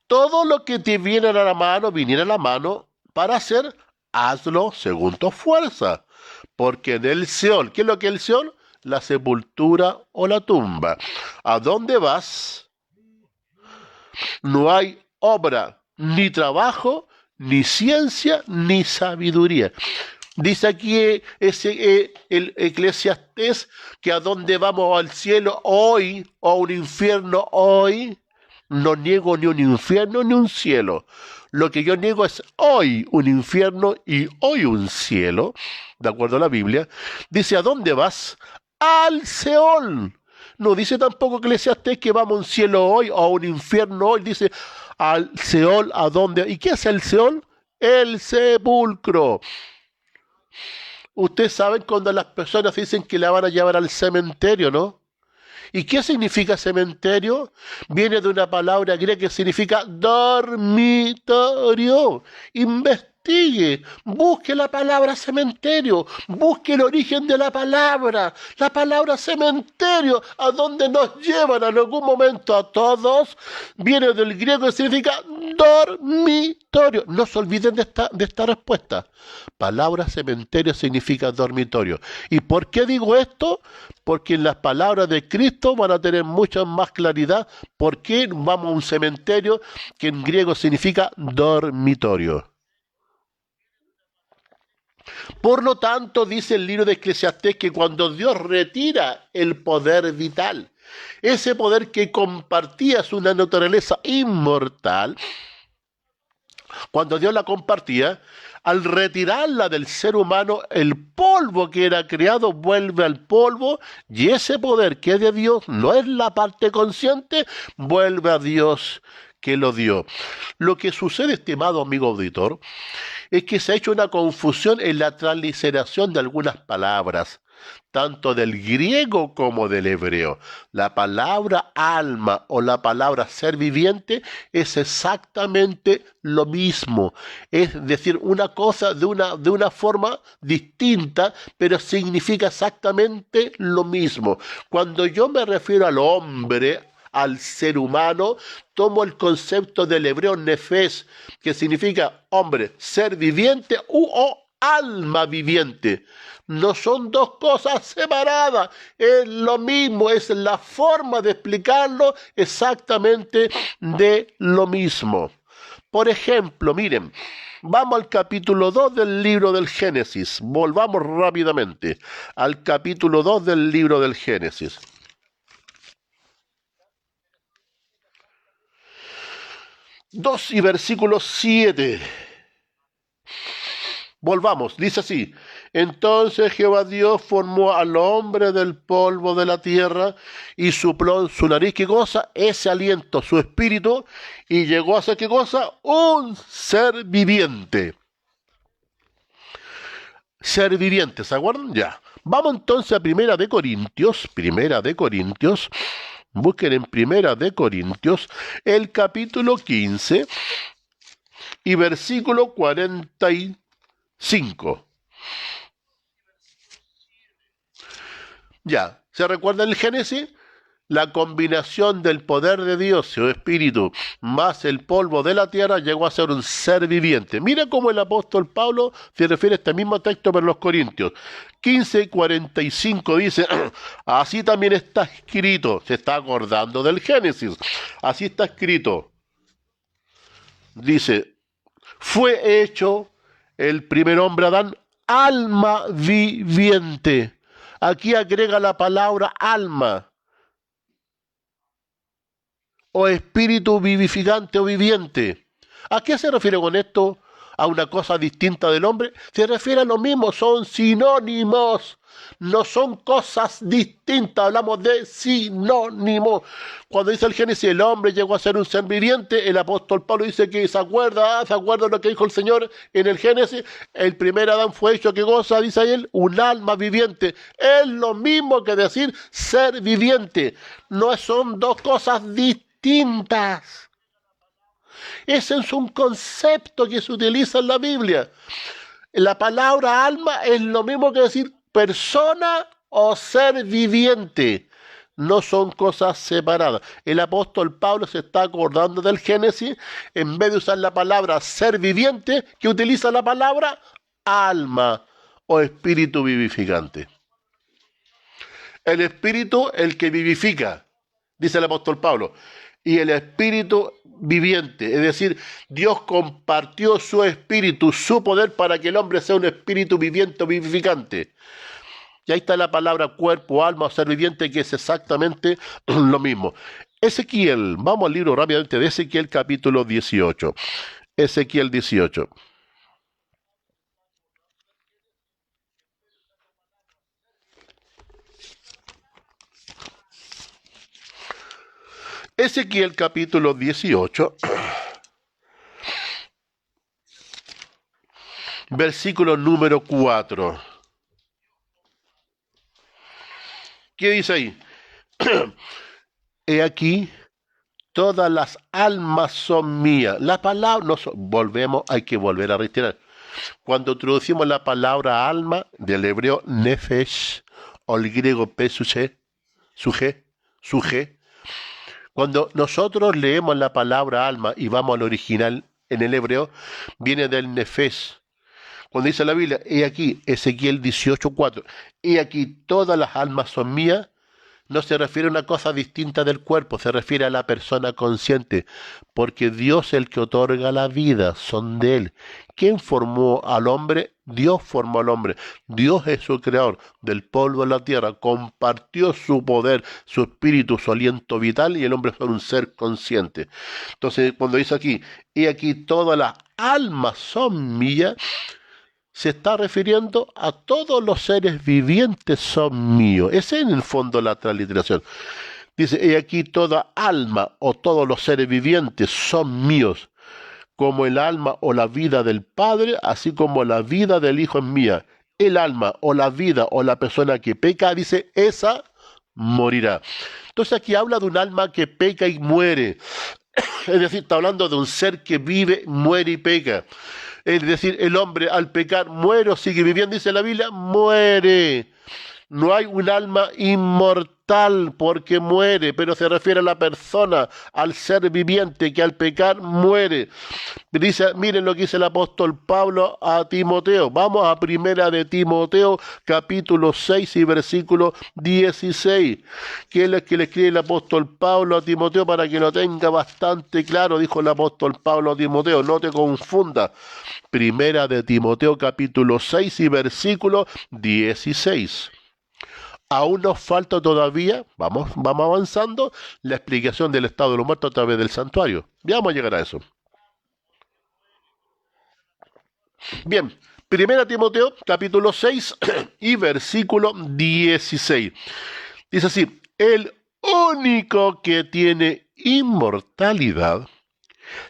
Todo lo que te viene a la mano, viniera a la mano para hacer, hazlo según tu fuerza. Porque en el Seol, ¿qué es lo que es el Seol? La sepultura o la tumba. ¿A dónde vas? No hay obra, ni trabajo, ni ciencia, ni sabiduría. Dice aquí el Eclesiastés que a dónde vamos, al cielo hoy o a un infierno hoy. No niego ni un infierno ni un cielo. Lo que yo niego es hoy un infierno y hoy un cielo, de acuerdo a la Biblia. Dice, ¿a dónde vas? Al Seol. No dice tampoco Eclesiastés que vamos a un cielo hoy o a un infierno hoy. Dice, al Seol, ¿a dónde? ¿Y qué es el Seol? El sepulcro. Ustedes saben cuando las personas dicen que la van a llevar al cementerio, ¿no? ¿Y qué significa cementerio? Viene de una palabra griega que significa dormitorio. Investigue, busque la palabra cementerio, busque el origen de la palabra cementerio, a donde nos llevan en algún momento a todos, viene del griego que significa dormitorio. No se olviden de esta respuesta. Palabra cementerio significa dormitorio. ¿Y por qué digo esto? Porque en las palabras de Cristo van a tener mucha más claridad por qué vamos a un cementerio que en griego significa dormitorio. Por lo tanto, dice el libro de Eclesiastés que cuando Dios retira el poder vital, ese poder que compartía su naturaleza inmortal, cuando Dios la compartía, al retirarla del ser humano, el polvo que era creado vuelve al polvo y ese poder que es de Dios, no es la parte consciente, vuelve a Dios que lo dio. Lo que sucede, estimado amigo auditor, es que se ha hecho una confusión en la transliteración de algunas palabras, tanto del griego como del hebreo. La palabra alma o la palabra ser viviente es exactamente lo mismo. Es decir, una cosa de una forma distinta, pero significa exactamente lo mismo. Cuando yo me refiero al hombre, al ser humano, tomo el concepto del hebreo nefes, que significa hombre, ser viviente o alma viviente. No son dos cosas separadas, es lo mismo, es la forma de explicarlo exactamente de lo mismo. Por ejemplo, miren, vamos al capítulo 2 del libro del Génesis, volvamos rápidamente al capítulo 2 del libro del Génesis. 2 y versículo 7. Volvamos, dice así. Entonces Jehová Dios formó al hombre del polvo de la tierra y sopló en su nariz, ¿qué cosa? Ese aliento, su espíritu, y llegó a ser, ¿qué cosa? Un ser viviente. Ser viviente, ¿se acuerdan? Ya. Vamos entonces a Primera de Corintios, busquen en Primera de Corintios, el capítulo 15 y versículo 45. Ya, ¿se recuerda el Génesis? La combinación del poder de Dios, su espíritu, más el polvo de la tierra, llegó a ser un ser viviente. Mira cómo el apóstol Pablo se refiere a este mismo texto para los Corintios. 15:45 dice, así también está escrito, se está acordando del Génesis, así está escrito. Dice, fue hecho el primer hombre Adán alma viviente. Aquí agrega la palabra alma o espíritu vivificante o viviente. ¿A qué se refiere con esto? ¿A una cosa distinta del hombre? Se refiere a lo mismo, son sinónimos, no son cosas distintas, hablamos de sinónimos. Cuando dice el Génesis, el hombre llegó a ser un ser viviente, el apóstol Pablo dice que se acuerda de lo que dijo el Señor en el Génesis, el primer Adán fue hecho, ¿qué cosa? Dice él, un alma viviente. Es lo mismo que decir ser viviente, no son dos cosas distintas. Ese es un concepto que se utiliza en la Biblia. La palabra alma es lo mismo que decir persona o ser viviente. No son cosas separadas. El apóstol Pablo se está acordando del Génesis, en vez de usar la palabra ser viviente, que utiliza la palabra alma o espíritu vivificante. El espíritu, el que vivifica, dice el apóstol Pablo, y el espíritu viviente, es decir, Dios compartió su espíritu, su poder para que el hombre sea un espíritu viviente o vivificante. Y ahí está la palabra cuerpo, alma o ser viviente, que es exactamente lo mismo. Ezequiel, vamos al libro rápidamente de Ezequiel capítulo 18. Ezequiel 18. Ezequiel capítulo 18, versículo número 4. ¿Qué dice ahí? He aquí, todas las almas son mías. La palabra, volvemos, hay que volver a retirar. Cuando introducimos la palabra alma, del hebreo nefesh, o el griego pesuche, suje, cuando nosotros leemos la palabra alma y vamos al original en el hebreo, viene del nefesh. Cuando dice la Biblia, he aquí, Ezequiel 18:4, he aquí todas las almas son mías, no se refiere a una cosa distinta del cuerpo, se refiere a la persona consciente, porque Dios es el que otorga la vida, son de Él. ¿Quién formó al hombre? Dios formó al hombre. Dios es su creador, del polvo de la tierra, compartió su poder, su espíritu, su aliento vital, y el hombre es un ser consciente. Entonces, cuando dice aquí, y aquí todas las almas son mías, se está refiriendo a todos los seres vivientes son míos. Esa es en el fondo la transliteración. Dice, he aquí toda alma o todos los seres vivientes son míos, como el alma o la vida del Padre, así como la vida del Hijo es mía. El alma o la vida o la persona que peca, dice, esa morirá. Entonces aquí habla de un alma que peca y muere. Es decir, está hablando de un ser que vive, muere y peca. Es decir, el hombre al pecar muere o sigue viviendo, dice la Biblia, muere. No hay un alma inmortal porque muere, pero se refiere a la persona, al ser viviente que al pecar muere. Dice, miren lo que dice el apóstol Pablo a Timoteo. Vamos a primera de Timoteo, capítulo 6 y versículo 16. Que es lo que le escribe el apóstol Pablo a Timoteo para que lo tenga bastante claro, dijo el apóstol Pablo a Timoteo, no te confundas. Primera de Timoteo, capítulo 6 y versículo 16. Aún nos falta todavía, vamos avanzando, la explicación del estado de los muertos a través del santuario. Ya vamos a llegar a eso. Bien, primera Timoteo, capítulo 6 y versículo 16. Dice así, el único que tiene inmortalidad,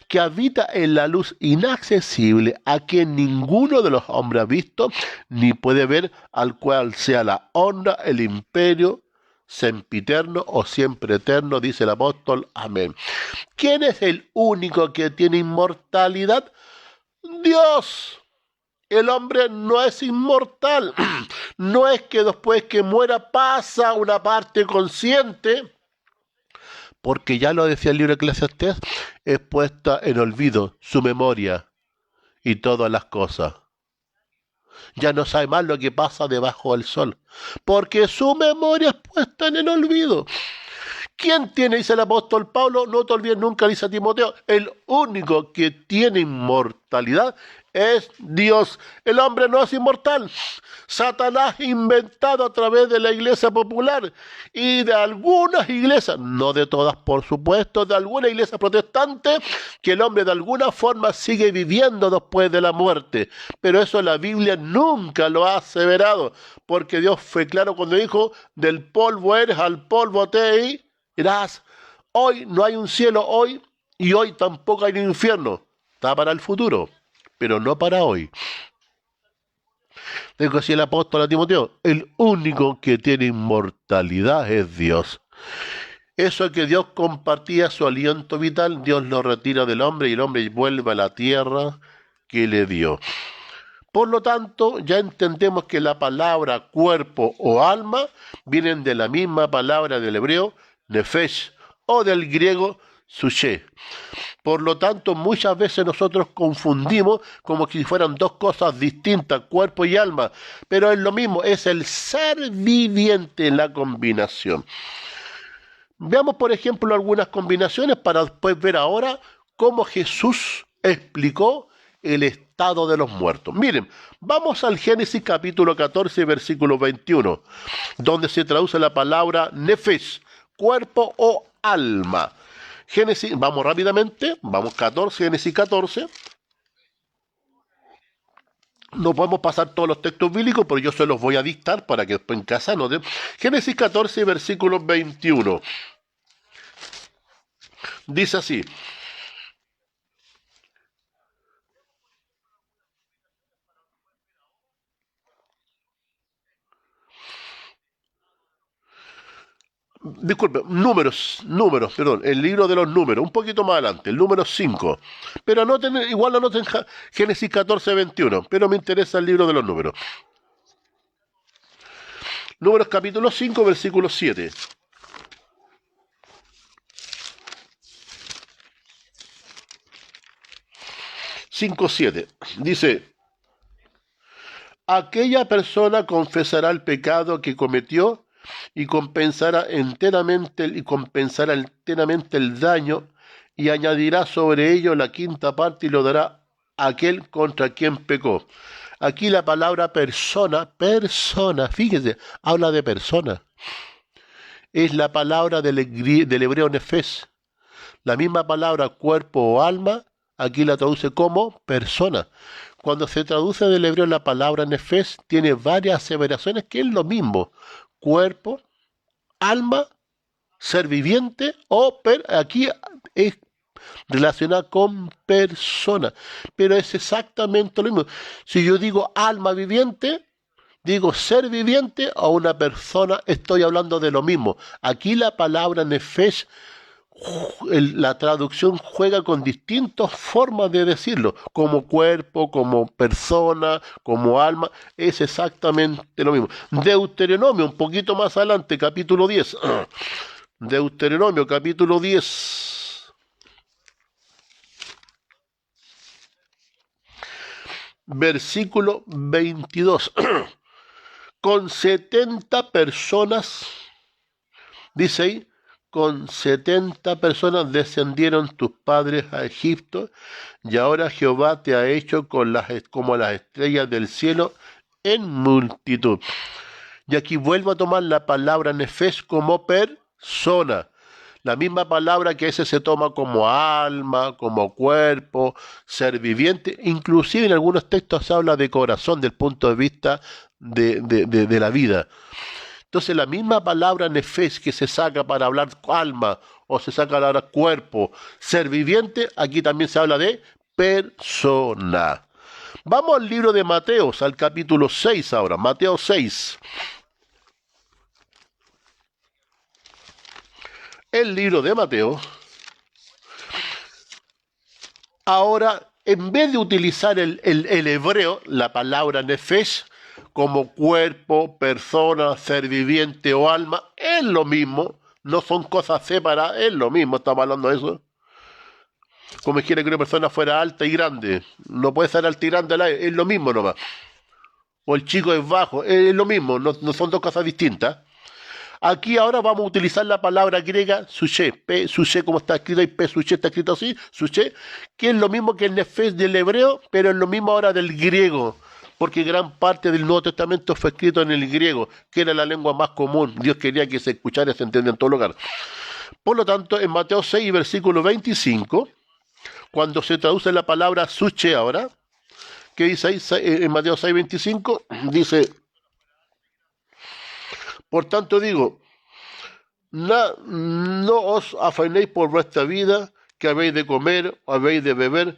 que habita en la luz inaccesible, a quien ninguno de los hombres ha visto, ni puede ver, al cual sea la honra, el imperio, sempiterno o siempre eterno, dice el apóstol. Amén. ¿Quién es el único que tiene inmortalidad? Dios. El hombre no es inmortal. No es que después que muera pasa una parte consciente, porque ya lo decía el libro de Eclesiastés, es puesta en olvido su memoria y todas las cosas. Ya no sabe más lo que pasa debajo del sol, porque su memoria es puesta en el olvido. ¿Quién tiene, dice el apóstol Pablo, no te olvides nunca, dice a Timoteo, el único que tiene inmortalidad es Dios. El hombre no es inmortal. Satanás inventado a través de la iglesia popular y de algunas iglesias, no de todas por supuesto, de alguna iglesia protestante, que el hombre de alguna forma sigue viviendo después de la muerte. Pero eso la Biblia nunca lo ha aseverado, porque Dios fue claro cuando dijo, del polvo eres, al polvo te irás. Hoy no hay un cielo hoy y hoy tampoco hay un infierno. Está para el futuro, pero no para hoy. Dijo así el apóstol a Timoteo, el único que tiene inmortalidad es Dios. Eso que Dios compartía su aliento vital, Dios lo retira del hombre y el hombre vuelve a la tierra que le dio. Por lo tanto, ya entendemos que la palabra cuerpo o alma vienen de la misma palabra del hebreo, nefesh, o del griego, suché. Por lo tanto, muchas veces nosotros confundimos como si fueran dos cosas distintas, cuerpo y alma, pero es lo mismo, es el ser viviente en la combinación. Veamos, por ejemplo, algunas combinaciones para después ver ahora cómo Jesús explicó el estado de los muertos. Miren, vamos al Génesis capítulo 14, versículo 21, donde se traduce la palabra nefesh, cuerpo o alma. Génesis, vamos rápidamente, vamos 14, Génesis 14. No podemos pasar todos los textos bíblicos, pero yo se los voy a dictar para que después en casa anoten. Génesis 14, versículo 21. Dice así. Disculpe, perdón, el libro de los números, un poquito más adelante, el número 5. Pero anoten, igual anoten Génesis 14, 21, pero me interesa el libro de los números. Números capítulo 5, versículo 7. 5:7. Dice, aquella persona confesará el pecado que cometió y compensará enteramente el daño y añadirá sobre ello la quinta parte y lo dará a aquel contra quien pecó. Aquí la palabra persona, fíjese, habla de persona. Es la palabra del hebreo nefes. La misma palabra cuerpo o alma, aquí la traduce como persona. Cuando se traduce del hebreo la palabra nefes, tiene varias aseveraciones que es lo mismo. Cuerpo, alma, ser viviente aquí es relacionada con persona. Pero es exactamente lo mismo. Si yo digo alma viviente, digo ser viviente o una persona, estoy hablando de lo mismo. Aquí la palabra nefesh, la traducción juega con distintas formas de decirlo, como cuerpo, como persona, como alma, es exactamente lo mismo. Deuteronomio, un poquito más adelante, capítulo 10. Deuteronomio, capítulo 10. Versículo 22. Con 70 personas, dice ahí, con 70 personas descendieron tus padres a Egipto, y ahora Jehová te ha hecho como las estrellas del cielo en multitud. Y aquí vuelvo a tomar la palabra nefesh como persona. La misma palabra que ese se toma como alma, como cuerpo, ser viviente. Inclusive en algunos textos se habla de corazón, del punto de vista de la vida. Entonces la misma palabra nefesh que se saca para hablar alma o se saca para hablar cuerpo, ser viviente, aquí también se habla de persona. Vamos al libro de Mateo, al capítulo 6 ahora, Mateo 6. El libro de Mateo, ahora en vez de utilizar el hebreo, la palabra nefesh, como cuerpo, persona, ser viviente o alma, es lo mismo, no son cosas separadas, es lo mismo, estamos hablando de eso. Como quiere que una persona fuera alta y grande, no puede ser alta y grande, es lo mismo nomás. O el chico es bajo, es lo mismo, no son dos cosas distintas. Aquí ahora vamos a utilizar la palabra griega suché, P, suché como está escrito y P, suché está escrito así, suché, que es lo mismo que el nefesh del hebreo, pero es lo mismo ahora del griego, porque gran parte del Nuevo Testamento fue escrito en el griego, que era la lengua más común. Dios quería que se escuchara y se entendiera en todo lugar. Por lo tanto, en Mateo 6, versículo 25, cuando se traduce la palabra suché ahora, ¿qué dice ahí? En Mateo 6, 25, dice... Por tanto digo, no os afanéis por vuestra vida, que habéis de comer, o habéis de beber,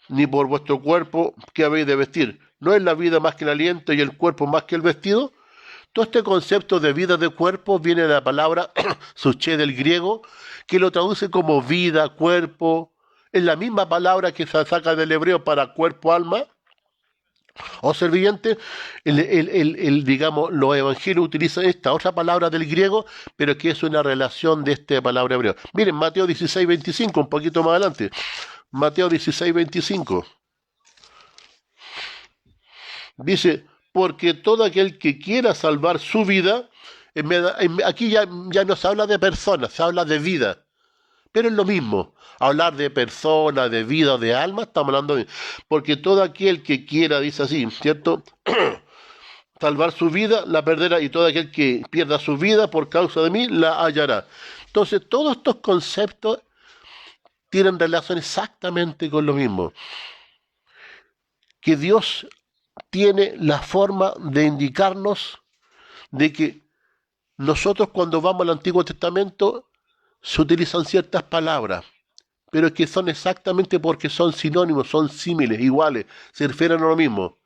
ni por vuestro cuerpo, que habéis de vestir. ¿No es la vida más que el aliento y el cuerpo más que el vestido? Todo este concepto de vida de cuerpo viene de la palabra suché del griego, que lo traduce como vida, cuerpo. Es la misma palabra que se saca del hebreo para cuerpo, alma, o ser viviente, digamos, los evangelios utilizan esta otra palabra del griego, pero que es una relación de esta palabra hebreo. Miren, Mateo 16, 25, un poquito más adelante. Mateo 16, 25. Dice, porque todo aquel que quiera salvar su vida, aquí ya no se habla de personas, se habla de vida. Pero es lo mismo, hablar de persona, de vida, de alma, estamos hablando de... Porque todo aquel que quiera, dice así, ¿cierto? Salvar su vida, la perderá, y todo aquel que pierda su vida por causa de mí, la hallará. Entonces, todos estos conceptos tienen relación exactamente con lo mismo. Que Dios tiene la forma de indicarnos de que nosotros cuando vamos al Antiguo Testamento se utilizan ciertas palabras, pero que son exactamente porque son sinónimos, son símiles, iguales, se refieren a lo mismo.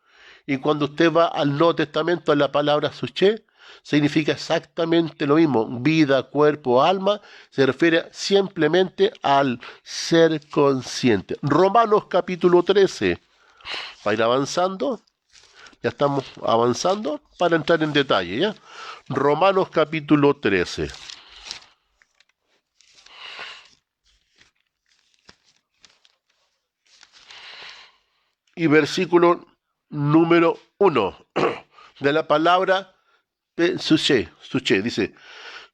Y cuando usted va al Nuevo Testamento, la palabra suché significa exactamente lo mismo. Vida, cuerpo, alma, se refiere simplemente al ser consciente. Romanos capítulo 13. Va a ir avanzando. Ya estamos avanzando para entrar en detalle, ¿ya? Romanos capítulo 13. Y versículo número 1 de la palabra suché, dice,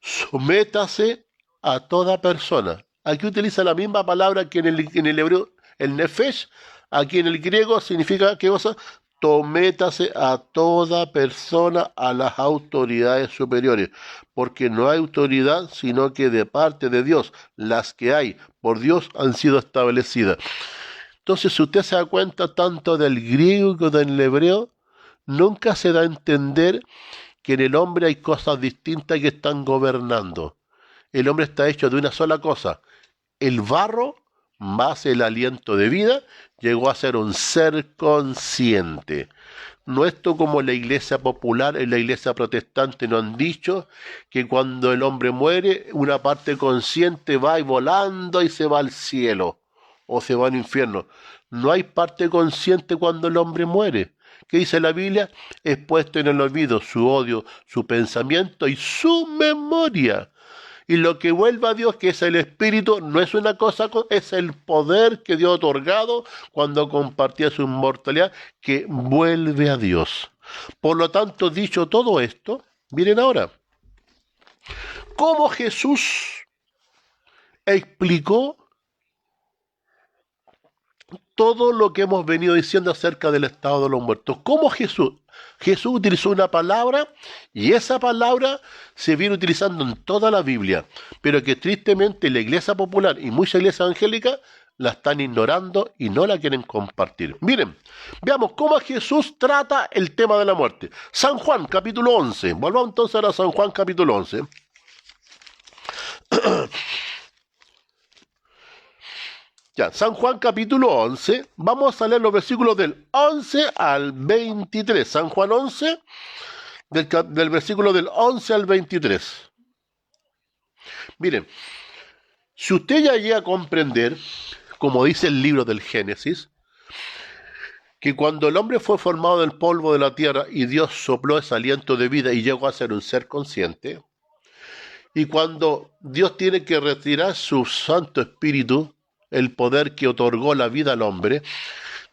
sométase a toda persona. Aquí utiliza la misma palabra que en el hebreo, el nefesh, aquí en el griego significa, ¿qué cosa? Sométase a toda persona a las autoridades superiores, porque no hay autoridad sino que de parte de Dios. Las que hay por Dios han sido establecidas. Entonces, si usted se da cuenta tanto del griego como del hebreo, nunca se da a entender que en el hombre hay cosas distintas que están gobernando. El hombre está hecho de una sola cosa. El barro más el aliento de vida llegó a ser un ser consciente. No esto como la iglesia popular, en la iglesia protestante nos han dicho que cuando el hombre muere, una parte consciente va y volando y se va al cielo o se va al infierno. No hay parte consciente cuando el hombre muere. ¿Qué dice la Biblia? Es puesto en el olvido su odio, su pensamiento y su memoria. Y lo que vuelve a Dios, que es el Espíritu, no es una cosa, es el poder que Dios ha otorgado cuando compartía su inmortalidad, que vuelve a Dios. Por lo tanto, dicho todo esto, miren ahora, cómo Jesús explicó todo lo que hemos venido diciendo acerca del estado de los muertos. ¿Cómo Jesús utilizó una palabra y esa palabra se viene utilizando en toda la Biblia, pero que tristemente la iglesia popular y muchas iglesias evangélicas la están ignorando y no la quieren compartir? Miren, veamos cómo Jesús trata el tema de la muerte. San Juan, capítulo 11. Volvamos entonces a San Juan, capítulo 11. Ya, San Juan capítulo 11, vamos a leer los versículos del 11 al 23. San Juan 11, del versículo del 11 al 23. Miren, si usted ya llega a comprender, como dice el libro del Génesis, que cuando el hombre fue formado del polvo de la tierra y Dios sopló ese aliento de vida y llegó a ser un ser consciente, y cuando Dios tiene que retirar su Santo Espíritu, el poder que otorgó la vida al hombre,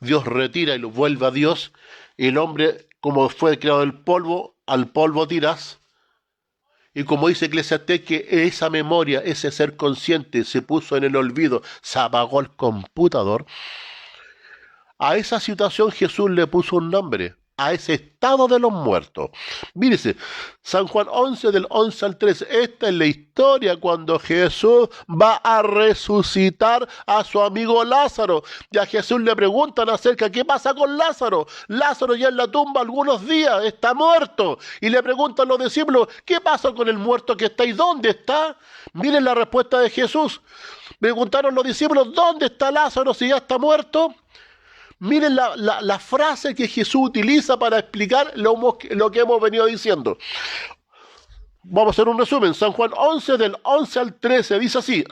Dios retira y lo vuelve a Dios, y el hombre, como fue creado del polvo, al polvo tiras, y como dice Eclesiastés, que esa memoria, ese ser consciente se puso en el olvido, se apagó el computador. A esa situación Jesús le puso un nombre, a ese estado de los muertos. Mírese, San Juan 11 del 11 al 13, esta es la historia cuando Jesús va a resucitar a su amigo Lázaro. Y a Jesús le preguntan acerca de qué pasa con Lázaro. Lázaro ya en la tumba algunos días, está muerto. Y le preguntan los discípulos, ¿qué pasa con el muerto que está y dónde está? Miren la respuesta de Jesús. Preguntaron los discípulos, ¿dónde está Lázaro si ya está muerto? Miren la frase que Jesús utiliza para explicar lo que hemos venido diciendo. Vamos a hacer un resumen. San Juan 11, del 11 al 13, dice así.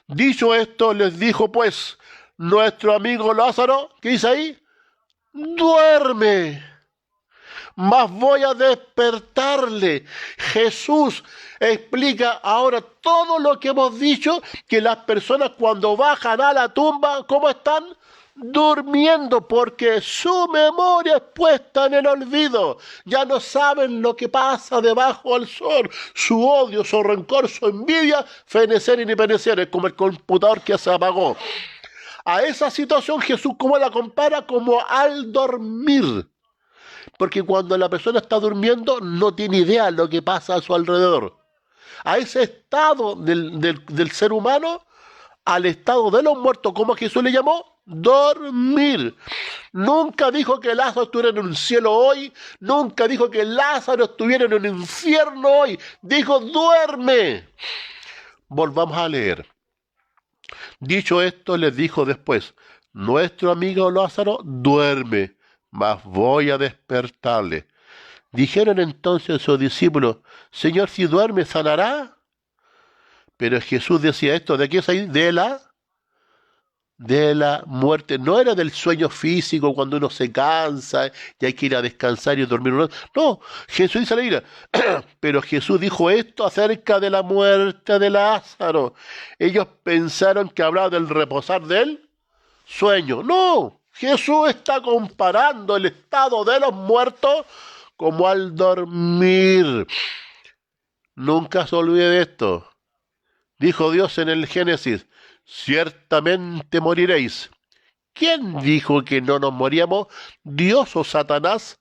Dicho esto, les dijo pues, nuestro amigo Lázaro, ¿qué dice ahí? Duerme, mas voy a despertarle. Jesús explica ahora todo lo que hemos dicho, que las personas cuando bajan a la tumba, ¿cómo están? Durmiendo, porque su memoria es puesta en el olvido. Ya no saben lo que pasa debajo del sol. Su odio, su rencor, su envidia, feneceren y peneceren, como el computador que se apagó. A esa situación Jesús, ¿cómo la compara? Como al dormir. Porque cuando la persona está durmiendo no tiene idea de lo que pasa a su alrededor. a ese estado del ser humano, al estado de los muertos, como Jesús le llamó, dormir. Nunca dijo que Lázaro estuviera en un cielo hoy, nunca dijo que Lázaro estuviera en un infierno hoy, dijo duerme. Volvamos a leer. Dicho esto, les dijo después, nuestro amigo Lázaro duerme, mas voy a despertarle. Dijeron entonces sus discípulos, Señor, si duerme, ¿sanará? Pero Jesús decía esto, ¿de qué es ahí? De la muerte. No era del sueño físico cuando uno se cansa y hay que ir a descansar y dormir un rato. No, Jesús dice la Biblia. Pero Jesús dijo esto acerca de la muerte de Lázaro. Ellos pensaron que hablaba del reposar del sueño. No, Jesús está comparando el estado de los muertos como al dormir. Nunca se olvide de esto. Dijo Dios en el Génesis, ciertamente moriréis. ¿Quién dijo que no nos moríamos? ¿Dios o Satanás?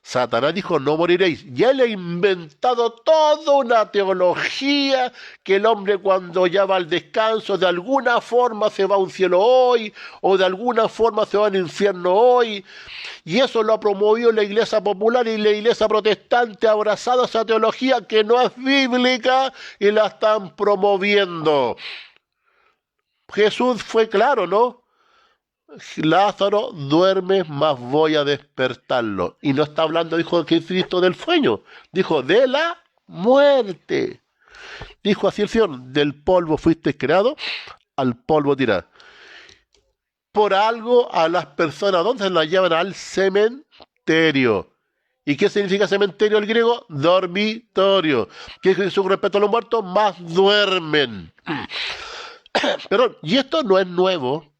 Satanás dijo, no moriréis. Y él ha inventado toda una teología que el hombre cuando ya va al descanso, de alguna forma se va a un cielo hoy, o de alguna forma se va al infierno hoy. Y eso lo ha promovido la Iglesia Popular y la Iglesia Protestante, abrazada a esa teología que no es bíblica y la están promoviendo. Jesús fue claro, ¿no? Lázaro duerme, mas voy a despertarlo. Y no está hablando, dijo Cristo, del sueño, dijo de la muerte. Dijo así el Señor, del polvo fuiste creado, al polvo tirás. Por algo a las personas, ¿dónde las llevan? Al cementerio. ¿Y qué significa cementerio el griego? Dormitorio. ¿Qué es con respecto a los muertos? Más duermen. Pero, y esto no es nuevo.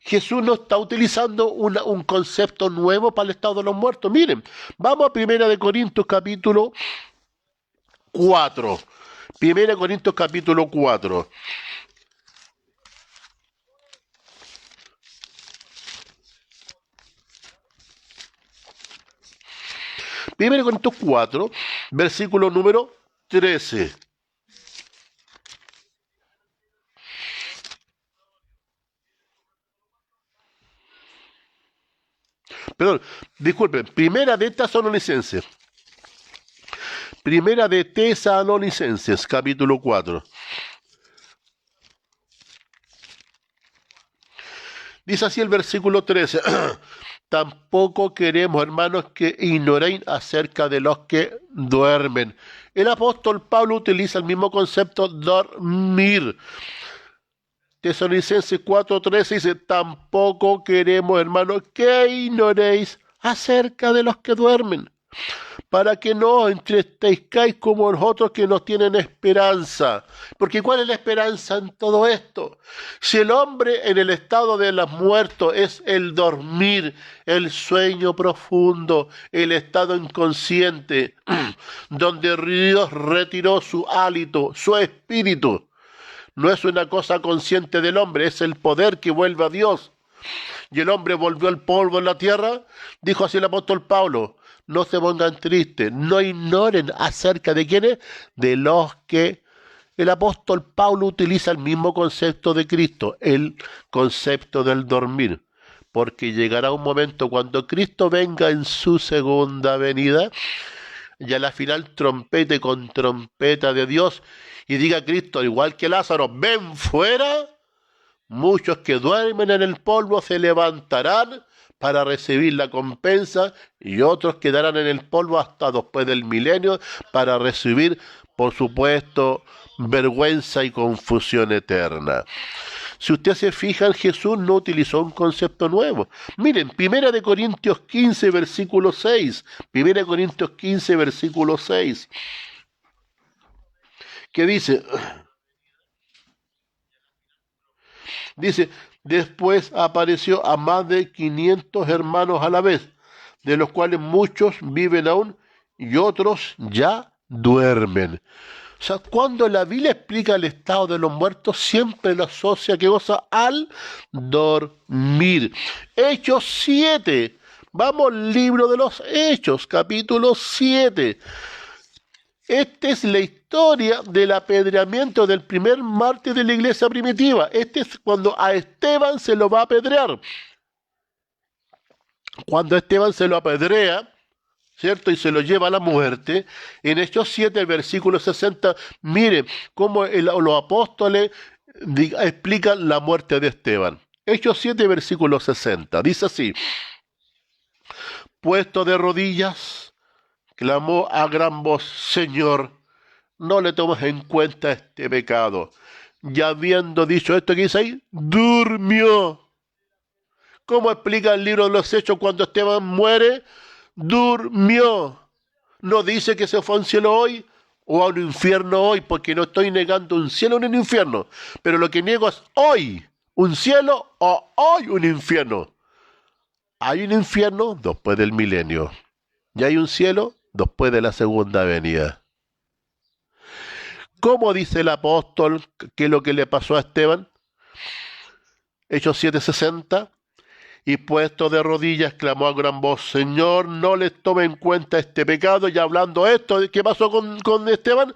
Jesús no está utilizando un concepto nuevo para el estado de los muertos. Miren, vamos a 1 Corintios capítulo 4. 1 Corintios capítulo 4. 1 Corintios 4, versículo número 13. Perdón, disculpen, primera de Tesalonicenses. Primera de Tesalonicenses, capítulo 4. Dice así el versículo 13. Tampoco queremos, hermanos, que ignoréis acerca de los que duermen. El apóstol Pablo utiliza el mismo concepto, dormir. Tesalonicenses 4:13 dice, tampoco queremos, hermanos, que ignoréis acerca de los que duermen, para que no os entristezcáis como los otros que no tienen esperanza. Porque ¿cuál es la esperanza en todo esto? Si el hombre en el estado de los muertos es el dormir, el sueño profundo, el estado inconsciente, donde Dios retiró su hálito, su espíritu, no es una cosa consciente del hombre, es el poder que vuelve a Dios. Y el hombre volvió al polvo en la tierra, dijo así el apóstol Pablo, no se pongan tristes, no ignoren acerca de quiénes, de los que el apóstol Pablo utiliza el mismo concepto de Cristo, el concepto del dormir, porque llegará un momento cuando Cristo venga en su segunda venida, y a la final trompete con trompeta de Dios, y diga a Cristo, igual que Lázaro, ven fuera, muchos que duermen en el polvo se levantarán para recibir la compensa y otros quedarán en el polvo hasta después del milenio para recibir, por supuesto, vergüenza y confusión eterna. Si usted se fija, Jesús no utilizó un concepto nuevo. Miren, 1 Corintios 15, versículo 6. 1 Corintios 15, versículo 6. ¿Qué dice? Dice, después apareció a más de 500 hermanos a la vez, de los cuales muchos viven aún y otros ya duermen. O sea, cuando la Biblia explica el estado de los muertos, siempre lo asocia, ¿qué cosa? Al dormir. Hechos 7. Vamos al libro de los Hechos, capítulo 7. Esta es la historia del apedreamiento del primer mártir de la iglesia primitiva. Este es cuando a Esteban se lo va a apedrear. Cuando Esteban se lo apedrea, ¿cierto? Y se lo lleva a la muerte. En Hechos 7, el versículo 60, mire cómo los apóstoles explican la muerte de Esteban. Hechos 7, versículo 60, dice así: puesto de rodillas, clamó a gran voz: Señor, no le tomes en cuenta este pecado. Y habiendo dicho esto, ¿qué dice ahí? Durmió. ¿Cómo explica el libro de los Hechos cuando Esteban muere? Durmió. No dice que se fue a un cielo hoy o a un infierno hoy, porque no estoy negando un cielo ni un infierno. Pero lo que niego es hoy un cielo o hoy un infierno. Hay un infierno después del milenio. Y hay un cielo después de la segunda venida. ¿Cómo dice el apóstol que es lo que le pasó a Esteban? Hechos 7:60. Y puesto de rodillas, clamó a gran voz: Señor, no les tome en cuenta este pecado. Y hablando esto, ¿qué pasó con Esteban?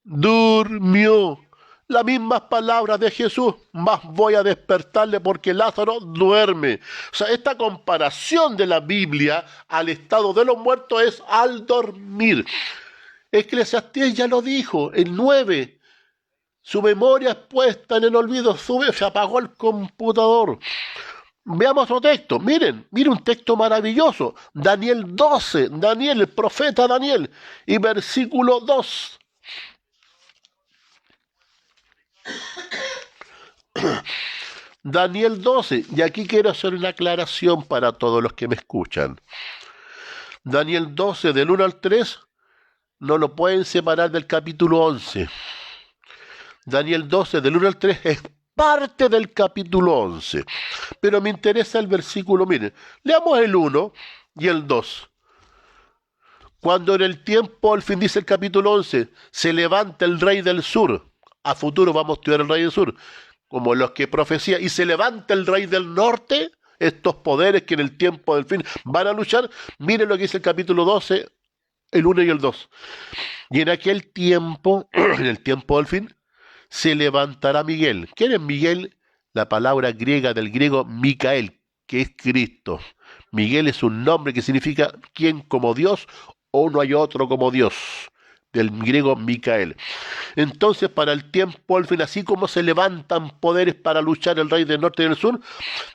Durmió. Las mismas palabras de Jesús: más voy a despertarle porque Lázaro duerme. O sea, esta comparación de la Biblia al estado de los muertos es al dormir. Eclesiastés ya lo dijo, el 9. Su memoria es puesta en el olvido, se apagó el computador. Veamos otro texto. Miren un texto maravilloso. Daniel 12, el profeta Daniel, y versículo 2. Daniel 12, y aquí quiero hacer una aclaración para todos los que me escuchan. Daniel 12, del 1 al 3, no lo pueden separar del capítulo 11. Daniel 12, del 1 al 3, es parte del capítulo 11. Pero me interesa el versículo, miren, leamos el 1 y el 2. Cuando en el tiempo, al fin dice el capítulo 11, se levanta el rey del sur. A futuro vamos a estudiar el rey del sur, como los que profecía, y se levanta el rey del norte, estos poderes que en el tiempo del fin van a luchar. Miren lo que dice el capítulo 12, el 1 y el 2. Y en aquel tiempo, en el tiempo del fin, se levantará Miguel. ¿Quién es Miguel? La palabra griega del griego Micael, que es Cristo. Miguel es un nombre que significa ¿quién como Dios? O no hay otro como Dios. Del griego Micael. Entonces, para el tiempo al fin, así como se levantan poderes para luchar el rey del norte y del sur,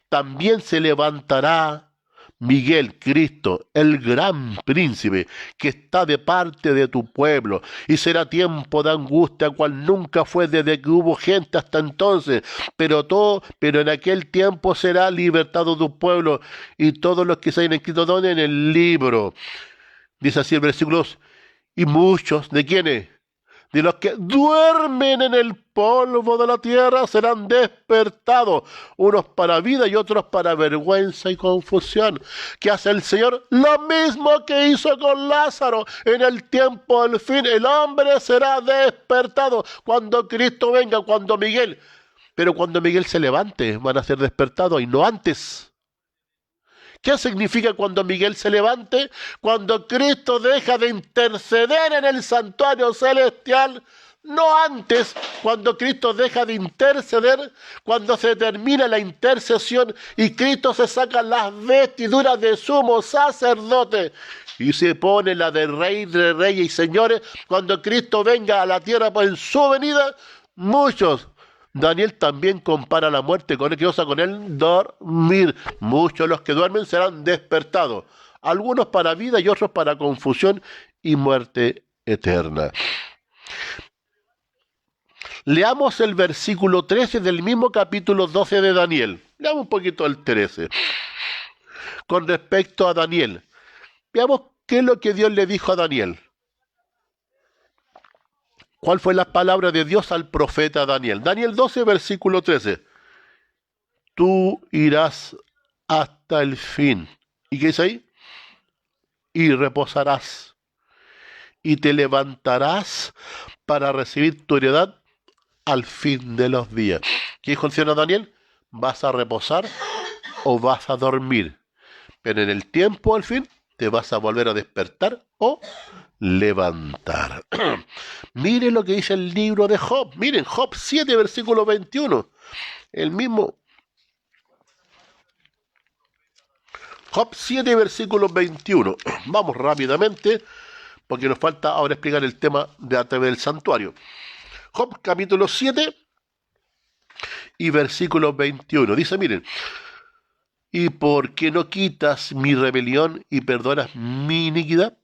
también se levantará Miguel, Cristo, el gran príncipe, que está de parte de tu pueblo, y será tiempo de angustia, cual nunca fue desde que hubo gente hasta entonces, pero en aquel tiempo será libertado tu pueblo, y todos los que se hayan escrito ¿dónde? En el libro. Dice así el versículo 2, y muchos, ¿de quiénes? De los que duermen en el polvo de la tierra serán despertados, unos para vida y otros para vergüenza y confusión. ¿Qué hace el Señor? Lo mismo que hizo con Lázaro. En el tiempo del fin, el hombre será despertado cuando Cristo venga, pero cuando Miguel se levante, van a ser despertados y no antes. ¿Qué significa cuando Miguel se levante? Cuando Cristo deja de interceder en el santuario celestial, no antes, cuando Cristo deja de interceder, cuando se termina la intercesión y Cristo se saca las vestiduras de sumo sacerdote y se pone la de rey de reyes y señores, cuando Cristo venga a la tierra en su venida, muchos. Daniel también compara la muerte con el dormir. Muchos de los que duermen serán despertados, algunos para vida y otros para confusión y muerte eterna. Leamos el versículo 13 del mismo capítulo 12 de Daniel. Leamos un poquito el 13. Con respecto a Daniel, veamos qué es lo que Dios le dijo a Daniel. ¿Cuál fue la palabra de Dios al profeta Daniel? Daniel 12, versículo 13. Tú irás hasta el fin. ¿Y qué dice ahí? Y reposarás. Y te levantarás para recibir tu heredad al fin de los días. ¿Qué dijo el Señor Daniel? ¿Vas a reposar o vas a dormir? Pero en el tiempo al fin te vas a volver a despertar o levantar. Miren lo que dice el libro de Job. Miren, Job 7, versículo 21. El mismo. Job 7, versículo 21. Vamos rápidamente, porque nos falta ahora explicar el tema de a través del santuario. Job capítulo 7 y versículo 21. Dice, miren, ¿y por qué no quitas mi rebelión y perdonas mi iniquidad?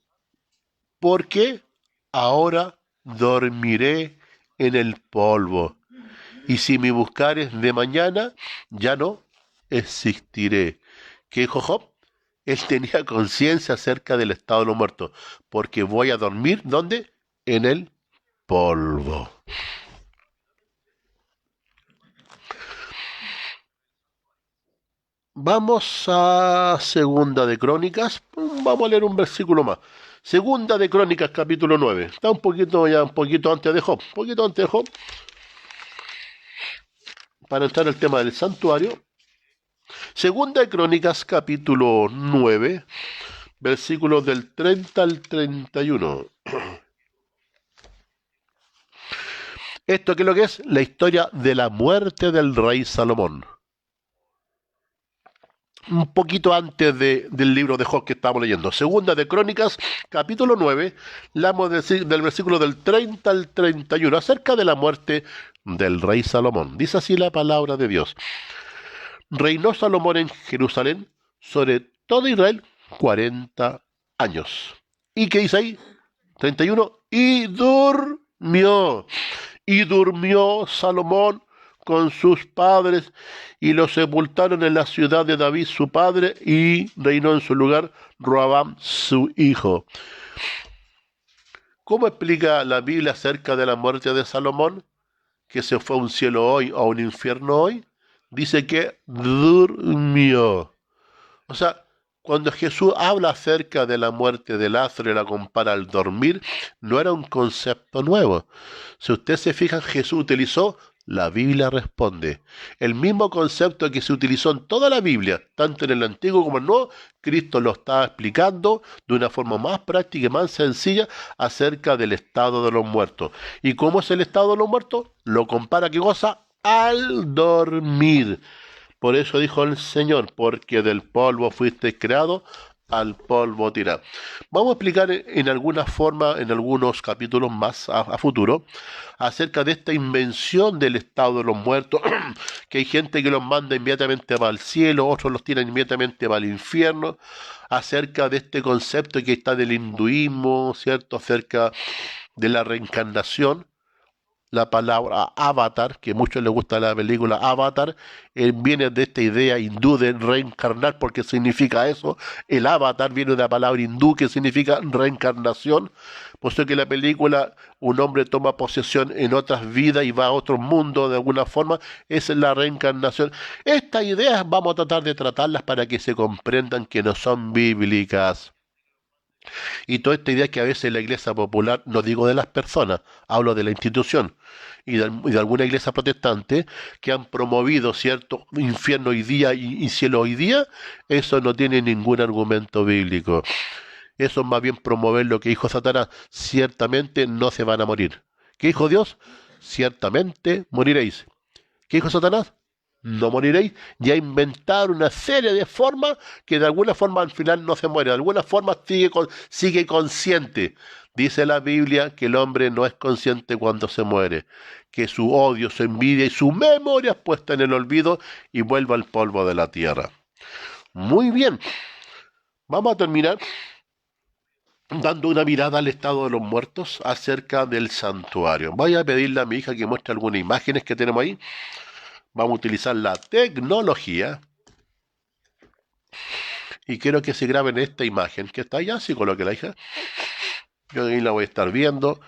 Porque ahora dormiré en el polvo, y si me buscares de mañana, ya no existiré. ¿Qué dijo Job? Él tenía conciencia acerca del estado de los muertos, porque voy a dormir, ¿dónde? En el polvo. Vamos a Segunda de Crónicas. Vamos a leer un versículo más. Segunda de Crónicas, capítulo 9. Está un poquito antes de Job. Un poquito antes de Job. Para entrar al tema del santuario. Segunda de Crónicas, capítulo 9, versículos del 30 al 31. Esto que es lo que es la historia de la muerte del rey Salomón. Un poquito antes del libro de Job que estamos leyendo. Segunda de Crónicas, capítulo 9, leamos del versículo del 30 al 31, acerca de la muerte del rey Salomón. Dice así la palabra de Dios. Reinó Salomón en Jerusalén sobre todo Israel 40 años. ¿Y qué dice ahí? 31. Y durmió. Y durmió Salomón con sus padres y lo sepultaron en la ciudad de David su padre y reinó en su lugar Roabam su hijo. ¿Cómo explica la Biblia acerca de la muerte de Salomón? ¿Que se fue a un cielo hoy o a un infierno hoy? Dice que durmió. O sea, cuando Jesús habla acerca de la muerte de Lázaro y la compara al dormir, no era un concepto nuevo. Si usted se fija, Jesús utilizó, la Biblia responde. El mismo concepto que se utilizó en toda la Biblia, tanto en el Antiguo como en el Nuevo, Cristo lo estaba explicando de una forma más práctica y más sencilla acerca del estado de los muertos. ¿Y cómo es el estado de los muertos? Lo compara, ¿qué cosa? Al dormir. Por eso dijo el Señor, porque del polvo fuiste creado, al polvo tirar. Vamos a explicar en alguna forma, en algunos capítulos más a futuro, acerca de esta invención del estado de los muertos, que hay gente que los manda inmediatamente para el cielo, otros los tiran inmediatamente para el infierno, acerca de este concepto que está del hinduismo, ¿cierto? Acerca de la reencarnación. La palabra avatar, que a muchos les gusta la película Avatar, viene de esta idea hindú de reencarnar, porque significa eso. El avatar viene de la palabra hindú que significa reencarnación. Por eso que la película, un hombre toma posesión en otras vidas y va a otro mundo de alguna forma, es la reencarnación. Estas ideas vamos a tratar de tratarlas para que se comprendan que no son bíblicas. Y toda esta idea que a veces la iglesia popular, no digo de las personas, hablo de la institución y de alguna iglesia protestante que han promovido cierto infierno hoy día y cielo hoy día, eso no tiene ningún argumento bíblico. Eso es más bien promover lo que dijo Satanás, ciertamente no se van a morir. ¿Qué dijo Dios? Ciertamente moriréis. ¿Qué dijo Satanás? No moriréis. Ya inventaron una serie de formas que de alguna forma al final no se muere, de alguna forma sigue consciente. Dice la Biblia que el hombre no es consciente cuando se muere, que su odio, su envidia y su memoria es puesta en el olvido y vuelve al polvo de la tierra. Muy bien, vamos a terminar dando una mirada al estado de los muertos acerca del santuario. Voy a pedirle a mi hija que muestre algunas imágenes que tenemos ahí. Vamos a utilizar la tecnología y quiero que se graben esta imagen que está allá, así coloque la hija. Yo ahí la voy a estar viendo.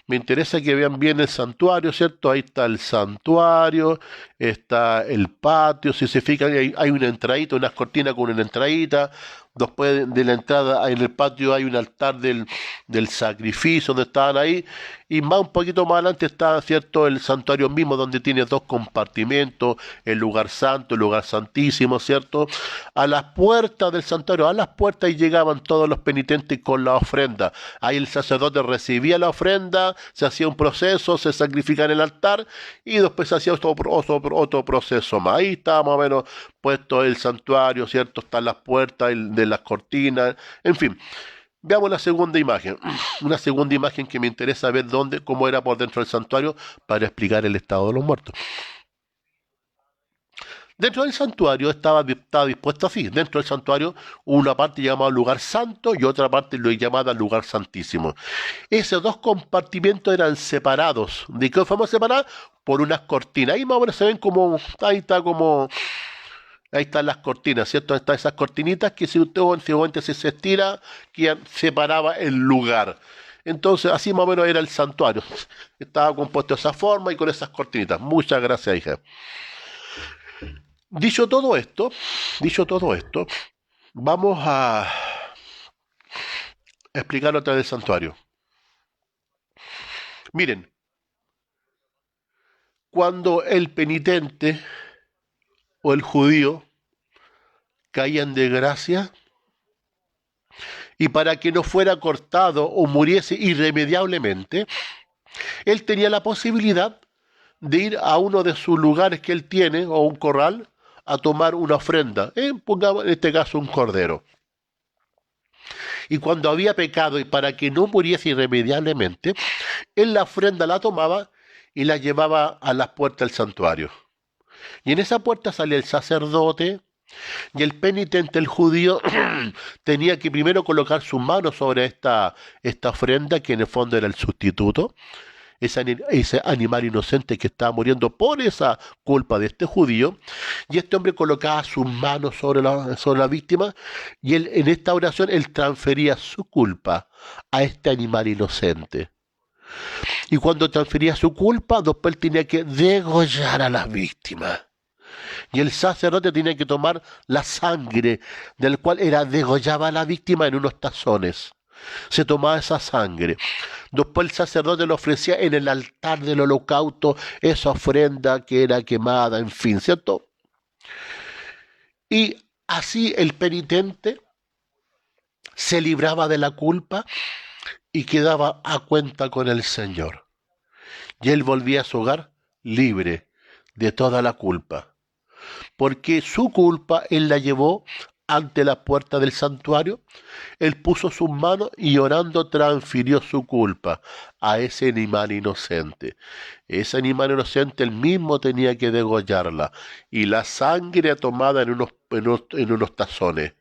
Me interesa que vean bien el santuario, ¿cierto? Ahí está el santuario, está el patio. Si se fijan, hay una entradita, unas cortinas con una entradita. Después de la entrada en el patio hay un altar del sacrificio donde estaban ahí. Y más un poquito más adelante está, ¿cierto?, el santuario mismo donde tiene dos compartimentos, el lugar santo, el lugar santísimo, ¿cierto? A las puertas del santuario, a las puertas y llegaban todos los penitentes con la ofrenda. Ahí el sacerdote recibía la ofrenda, se hacía un proceso, se sacrificaba en el altar y después se hacía otro proceso más. Ahí está más o menos puesto el santuario, ¿cierto? Están las puertas de las cortinas, en fin. Veamos la segunda imagen. Una segunda imagen que me interesa ver cómo era por dentro del santuario para explicar el estado de los muertos. Dentro del santuario estaba dispuesto así. Dentro del santuario una parte llamada lugar santo y otra parte lo llamada lugar santísimo. Esos dos compartimentos eran separados. ¿De qué forma separados? Por unas cortinas. Ahí más o menos se ven como, ahí están las cortinas, ¿cierto? Están esas cortinitas que si usted antiguamente se estira, que separaba el lugar. Entonces, así más o menos era el santuario. Estaba compuesto de esa forma y con esas cortinitas. Muchas gracias, hija. Dicho todo esto, vamos a explicar otra vez el santuario. Miren, cuando el penitente o el judío caían de gracia, y para que no fuera cortado o muriese irremediablemente, él tenía la posibilidad de ir a uno de sus lugares que él tiene, o un corral, a tomar una ofrenda, pongamos en este caso un cordero. Y cuando había pecado y para que no muriese irremediablemente, él la ofrenda la tomaba y la llevaba a las puertas del santuario. Y en esa puerta salía el sacerdote y el penitente, el judío, tenía que primero colocar sus manos sobre esta ofrenda, que en el fondo era el sustituto, ese animal inocente que estaba muriendo por esa culpa de este judío, y este hombre colocaba sus manos sobre la víctima, y él, en esta oración él transfería su culpa a este animal inocente. Y cuando transfería su culpa, después él tenía que degollar a la víctima. Y el sacerdote tenía que tomar la sangre, del cual era degollaba a la víctima en unos tazones. Se tomaba esa sangre. Después el sacerdote le ofrecía en el altar del holocausto esa ofrenda que era quemada, en fin, ¿cierto? Y así el penitente se libraba de la culpa y quedaba a cuenta con el Señor. Y él volvía a su hogar libre de toda la culpa, porque su culpa él la llevó ante la puerta del santuario. Él puso sus manos y orando transfirió su culpa a ese animal inocente. Ese animal inocente él mismo tenía que degollarla, y la sangre tomada en unos tazones.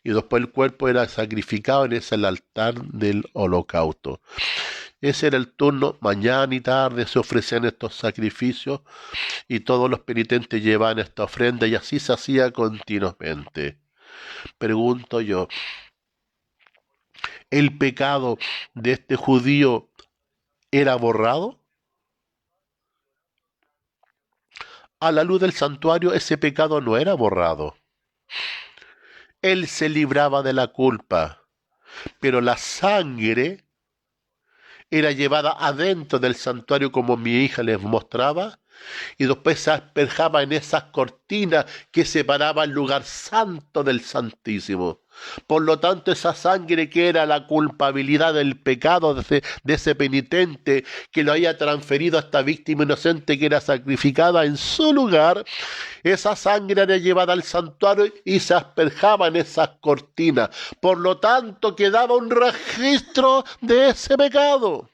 Y después el cuerpo era sacrificado en ese altar del holocausto. Ese era el turno, mañana y tarde se ofrecían estos sacrificios y todos los penitentes llevaban esta ofrenda y así se hacía continuamente. Pregunto yo, ¿el pecado de este judío era borrado? A la luz del santuario ese pecado no era borrado. Él se libraba de la culpa, pero la sangre era llevada adentro del santuario como mi hija les mostraba, y después se asperjaba en esas cortinas que separaban el lugar santo del santísimo. Por lo tanto, esa sangre que era la culpabilidad del pecado de ese penitente que lo había transferido a esta víctima inocente que era sacrificada en su lugar, esa sangre era llevada al santuario y se asperjaba en esas cortinas. Por lo tanto, quedaba un registro de ese pecado.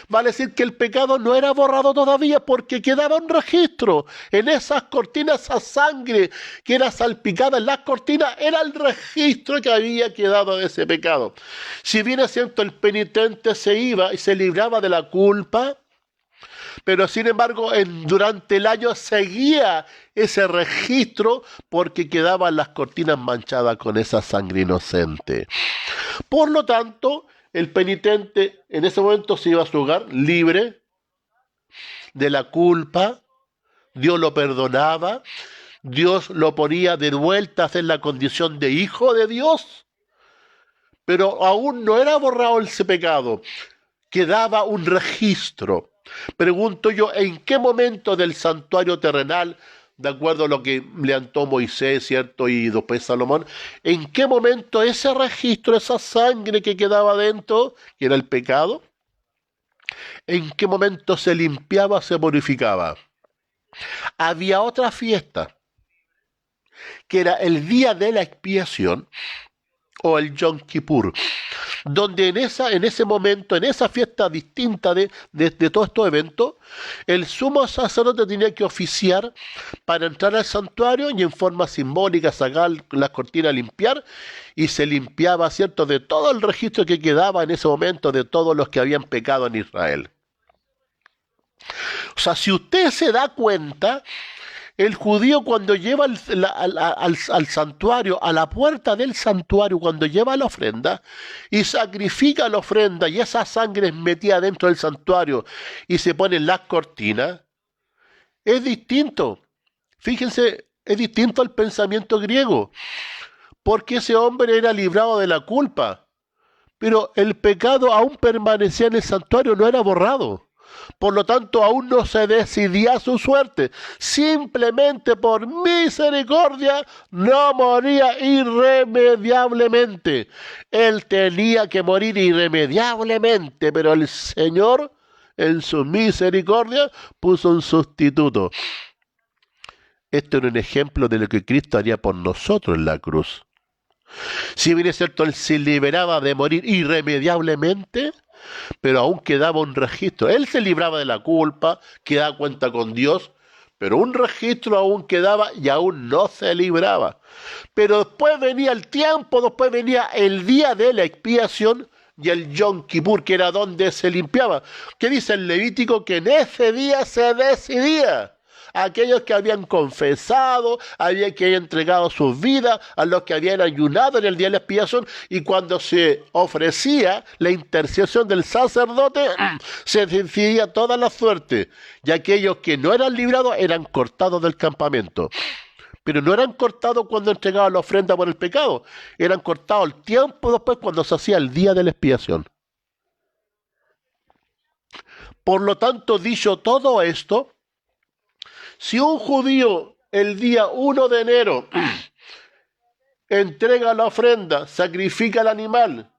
Vale decir que el pecado no era borrado todavía porque quedaba un registro. En esas cortinas, esa sangre que era salpicada en las cortinas era el registro que había quedado de ese pecado. Si bien es cierto, el penitente se iba y se libraba de la culpa, pero sin embargo durante el año seguía ese registro porque quedaban las cortinas manchadas con esa sangre inocente. Por lo tanto, el penitente en ese momento se iba a su hogar libre de la culpa, Dios lo perdonaba, Dios lo ponía de vuelta en la condición de hijo de Dios, pero aún no era borrado ese pecado, quedaba un registro. Pregunto yo, ¿en qué momento del santuario terrenal, de acuerdo a lo que levantó Moisés, ¿cierto? Y después Salomón, ¿en qué momento ese registro, esa sangre que quedaba dentro, que era el pecado, en qué momento se limpiaba, se purificaba? Había otra fiesta, que era el día de la expiación, o el Yom Kippur, donde en ese momento, en esa fiesta distinta de todos estos eventos, el sumo sacerdote tenía que oficiar para entrar al santuario y en forma simbólica sacar las cortinas, limpiar, y se limpiaba, ¿cierto?, de todo el registro que quedaba en ese momento de todos los que habían pecado en Israel. O sea, si usted se da cuenta, el judío cuando lleva al santuario, a la puerta del santuario, cuando lleva la ofrenda y sacrifica la ofrenda y esa sangre es metida dentro del santuario y se ponen las cortinas, es distinto. Fíjense, es distinto al pensamiento griego, porque ese hombre era librado de la culpa, pero el pecado aún permanecía en el santuario, no era borrado. Por lo tanto, aún no se decidía su suerte. Simplemente por misericordia no moría irremediablemente. Él tenía que morir irremediablemente, pero el Señor, en su misericordia, puso un sustituto. Esto era un ejemplo de lo que Cristo haría por nosotros en la cruz. Si bien es cierto, Él se liberaba de morir irremediablemente, pero aún quedaba un registro. Él se libraba de la culpa, quedaba cuenta con Dios, pero un registro aún quedaba y aún no se libraba. Pero después venía el tiempo, después venía el día de la expiación y el Yom Kippur, que era donde se limpiaba. ¿Qué dice el Levítico? Que en ese día se decidía. Aquellos que habían confesado, que habían entregado sus vidas, a los que habían ayunado en el día de la expiación, y cuando se ofrecía la intercesión del sacerdote, se decidía toda la suerte, y aquellos que no eran librados eran cortados del campamento. Pero no eran cortados cuando entregaban la ofrenda por el pecado, eran cortados el tiempo después cuando se hacía el día de la expiación. Por lo tanto, dicho todo esto, si un judío el día 1 de enero entrega la ofrenda, sacrifica el animal,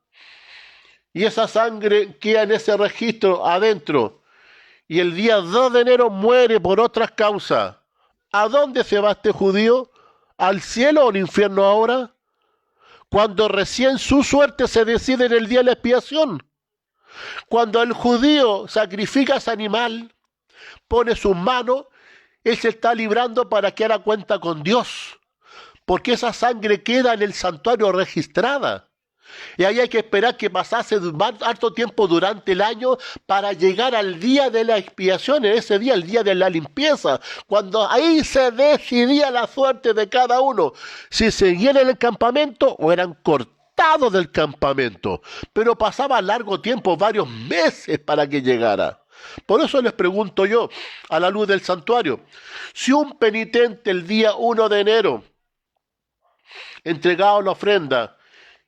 y esa sangre queda en ese registro adentro, y el día 2 de enero muere por otras causas, ¿a dónde se va este judío? ¿Al cielo o al infierno ahora? Cuando recién su suerte se decide en el día de la expiación. Cuando el judío sacrifica ese animal, pone sus manos, él se está librando para que haga cuenta con Dios, porque esa sangre queda en el santuario registrada. Y ahí hay que esperar que pasase harto tiempo durante el año para llegar al día de la expiación, en ese día, el día de la limpieza, cuando ahí se decidía la suerte de cada uno, si seguían en el campamento o eran cortados del campamento. Pero pasaba largo tiempo, varios meses para que llegara. Por eso les pregunto yo, a la luz del santuario, si un penitente el día 1 de enero entregaba la ofrenda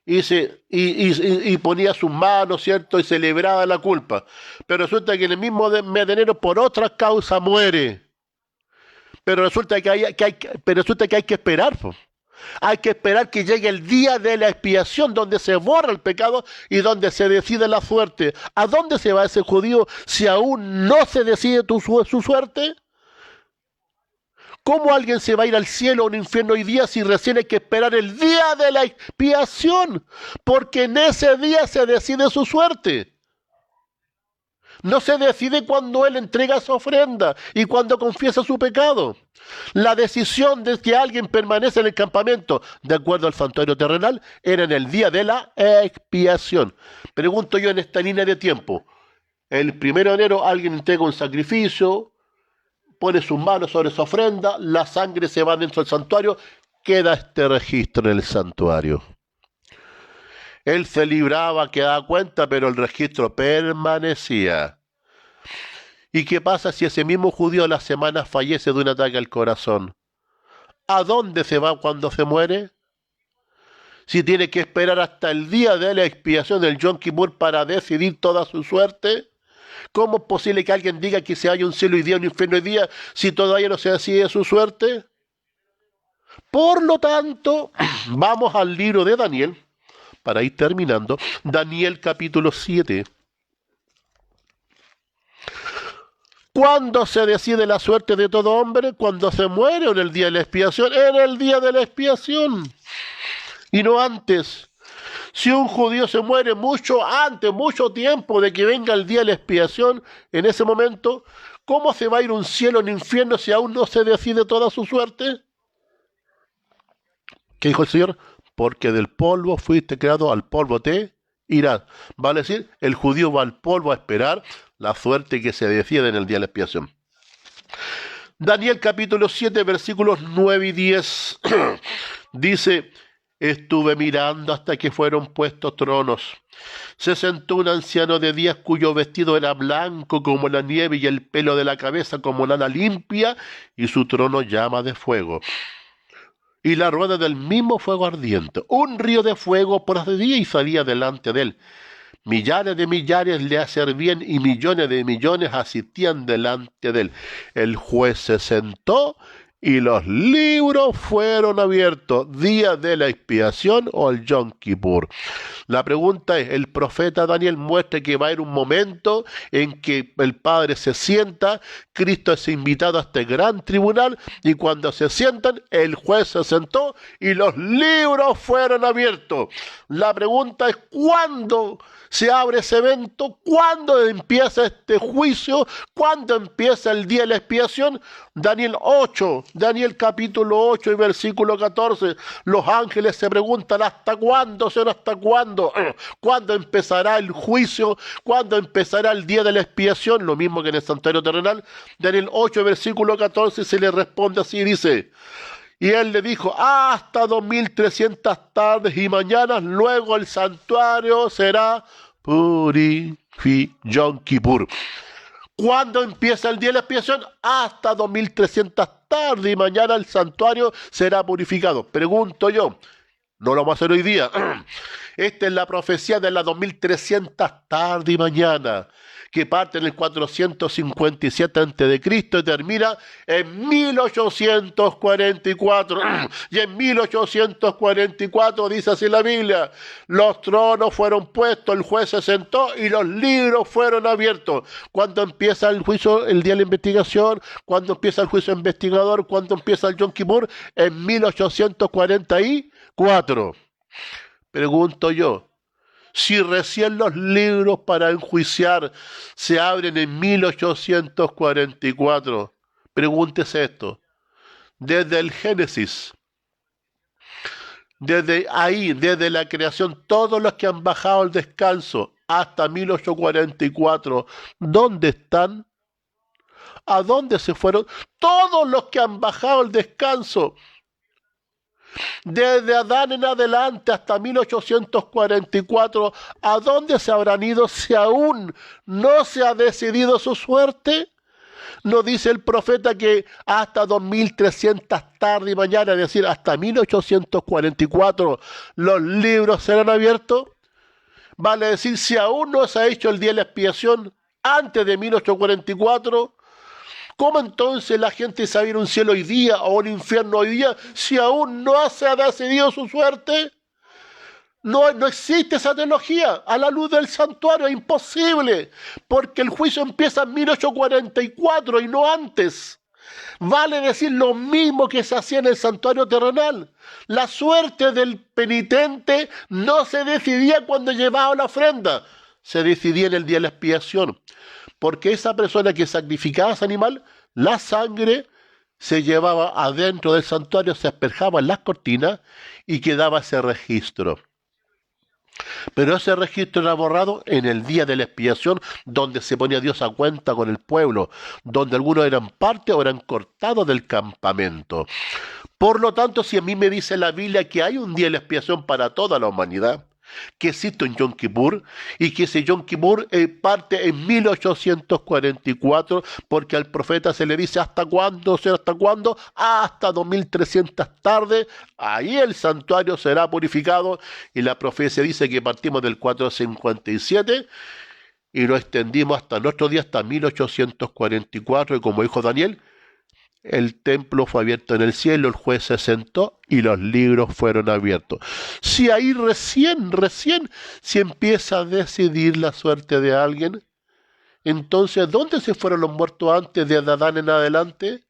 y ponía sus manos, ¿cierto?, y celebraba la culpa, pero resulta que en el mismo mes de enero por otra causa muere, pero resulta que hay que esperar, pues. Hay que esperar que llegue el día de la expiación, donde se borra el pecado y donde se decide la suerte. ¿A dónde se va ese judío si aún no se decide su suerte? ¿Cómo alguien se va a ir al cielo o al infierno hoy día si recién hay que esperar el día de la expiación? Porque en ese día se decide su suerte. No se decide cuando él entrega su ofrenda y cuando confiesa su pecado. La decisión de que alguien permanece en el campamento, de acuerdo al santuario terrenal, era en el día de la expiación. Pregunto yo en esta línea de tiempo. El 1 de enero alguien entrega un sacrificio, pone sus manos sobre su ofrenda, la sangre se va dentro del santuario, queda este registro en el santuario. Él se libraba, que daba cuenta, pero el registro permanecía. ¿Y qué pasa si ese mismo judío a la semana fallece de un ataque al corazón? ¿A dónde se va cuando se muere? Si tiene que esperar hasta el día de la expiación del Yom Kippur para decidir toda su suerte. ¿Cómo es posible que alguien diga que se haya un cielo hoy día, un infierno hoy día, si todavía no se decide su suerte? Por lo tanto, vamos al libro de Daniel, para ir terminando. Daniel capítulo 7. ¿Cuándo se decide la suerte de todo hombre? Cuando se muere o en el día de la expiación. En el día de la expiación. Y no antes. Si un judío se muere mucho antes, mucho tiempo de que venga el día de la expiación, en ese momento, ¿cómo se va a ir un cielo o un infierno si aún no se decide toda su suerte? ¿Qué dijo el Señor? Porque del polvo fuiste creado, al polvo te irás. Vale decir, el judío va al polvo a esperar la suerte que se decide en el día de la expiación. Daniel capítulo 7, versículos 9 y 10. Dice: estuve mirando hasta que fueron puestos tronos. Se sentó un anciano de días cuyo vestido era blanco como la nieve y el pelo de la cabeza como lana limpia, y su trono llama de fuego. Y la rueda del mismo fuego ardiente. Un río de fuego procedía y salía delante de él. Millares de millares le servían y millones de millones asistían delante de él. El juez se sentó y los libros fueron abiertos. Día de la expiación o el Yom Kippur. La pregunta es, el profeta Daniel muestra que va a haber un momento en que el Padre se sienta, Cristo es invitado a este gran tribunal y cuando se sientan, el juez se sentó y los libros fueron abiertos. La pregunta es, ¿cuándo se abre ese evento? ¿Cuándo empieza este juicio? ¿Cuándo empieza el día de la expiación? Daniel capítulo 8 y versículo 14. Los ángeles se preguntan, ¿hasta cuándo, Señor? ¿Hasta cuándo? ¿Cuándo empezará el juicio? ¿Cuándo empezará el día de la expiación? Lo mismo que en el santuario terrenal. Daniel 8, versículo 14, se le responde así, dice: y él le dijo, hasta 2300 tardes y mañanas, luego el santuario será Yom Kippur. ¿Cuándo empieza el día de la expiación? Hasta 2300 tardes y mañana el santuario será purificado. Pregunto yo, no lo vamos a hacer hoy día. Esta es la profecía de las 2300 tarde y mañana, que parte en el 457 a.C. y termina en 1844. Y en 1844 dice así la Biblia: los tronos fueron puestos, el juez se sentó y los libros fueron abiertos. ¿Cuándo empieza el juicio, el día de la investigación? ¿Cuándo empieza el juicio investigador? ¿Cuándo empieza el Yom Kippur? En 1844. Pregunto yo, si recién los libros para enjuiciar se abren en 1844, pregúntese esto, desde el Génesis, desde ahí, desde la creación, todos los que han bajado al descanso hasta 1844, ¿dónde están? ¿A dónde se fueron? Todos los que han bajado al descanso, desde Adán en adelante hasta 1844, ¿a dónde se habrán ido si aún no se ha decidido su suerte? ¿No dice el profeta que hasta 2300 tarde y mañana, es decir, hasta 1844, los libros serán abiertos? Vale decir, si aún no se ha hecho el día de la expiación antes de 1844, ¿cómo entonces la gente se va a ir a un cielo hoy día o un infierno hoy día si aún no se ha decidido su suerte? No existe esa teología a la luz del santuario, es imposible, porque el juicio empieza en 1844 y no antes. Vale decir lo mismo que se hacía en el santuario terrenal. La suerte del penitente no se decidía cuando llevaba la ofrenda, se decidía en el día de la expiación. Porque esa persona que sacrificaba a ese animal, la sangre se llevaba adentro del santuario, se asperjaba en las cortinas y quedaba ese registro. Pero ese registro era borrado en el día de la expiación, donde se ponía Dios a cuenta con el pueblo, donde algunos eran parte o eran cortados del campamento. Por lo tanto, si a mí me dice la Biblia que hay un día de la expiación para toda la humanidad, que existe un Yom Kippur y que ese Yom Kippur parte en 1844 porque al profeta se le dice ¿hasta cuándo? ¿Será hasta cuándo? Hasta 2300 tarde, ahí el santuario será purificado y la profecía dice que partimos del 457 y lo extendimos hasta nuestro día, hasta 1844 y como dijo Daniel, el templo fue abierto en el cielo, el juez se sentó y los libros fueron abiertos. Si ahí recién se empieza a decidir la suerte de alguien, entonces, ¿dónde se fueron los muertos antes de Adán en adelante?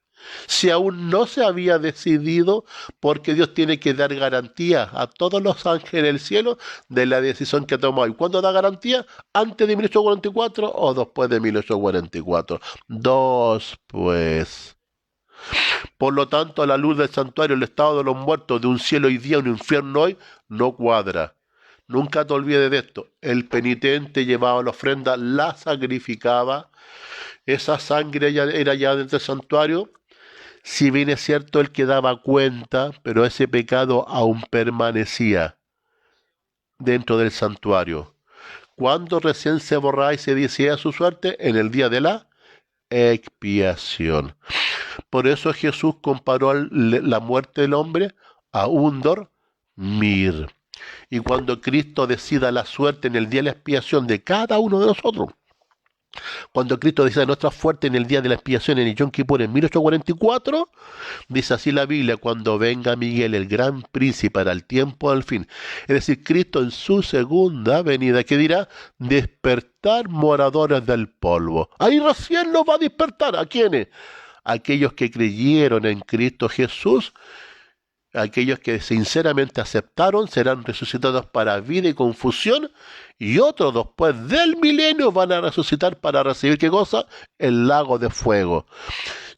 Si aún no se había decidido, porque Dios tiene que dar garantía a todos los ángeles del cielo de la decisión que tomó. ¿Y cuándo da garantía? ¿Antes de 1844 o después de 1844? Dos, pues. Por lo tanto, a la luz del santuario, el estado de los muertos de un cielo hoy día, un infierno hoy, no cuadra. Nunca te olvides de esto. El penitente llevaba la ofrenda, la sacrificaba. Esa sangre era ya dentro del santuario. Si bien es cierto, él quedaba cuenta, pero ese pecado aún permanecía dentro del santuario. Cuando recién se borraba y se decía su suerte, en el día de la expiación. Por eso Jesús comparó la muerte del hombre a un dormir. Y cuando Cristo decida la suerte en el día de la expiación de cada uno de nosotros, cuando Cristo decida nuestra suerte en el día de la expiación en el Yom Kippur en 1844, dice así la Biblia, cuando venga Miguel, el gran príncipe, para el tiempo del fin. Es decir, Cristo en su segunda venida, que dirá, despertar moradores del polvo. Ahí recién los va a despertar. ¿A quiénes? Aquellos que creyeron en Cristo Jesús, aquellos que sinceramente aceptaron, serán resucitados para vida y confusión, y otros después del milenio van a resucitar para recibir, ¿qué cosa? El lago de fuego.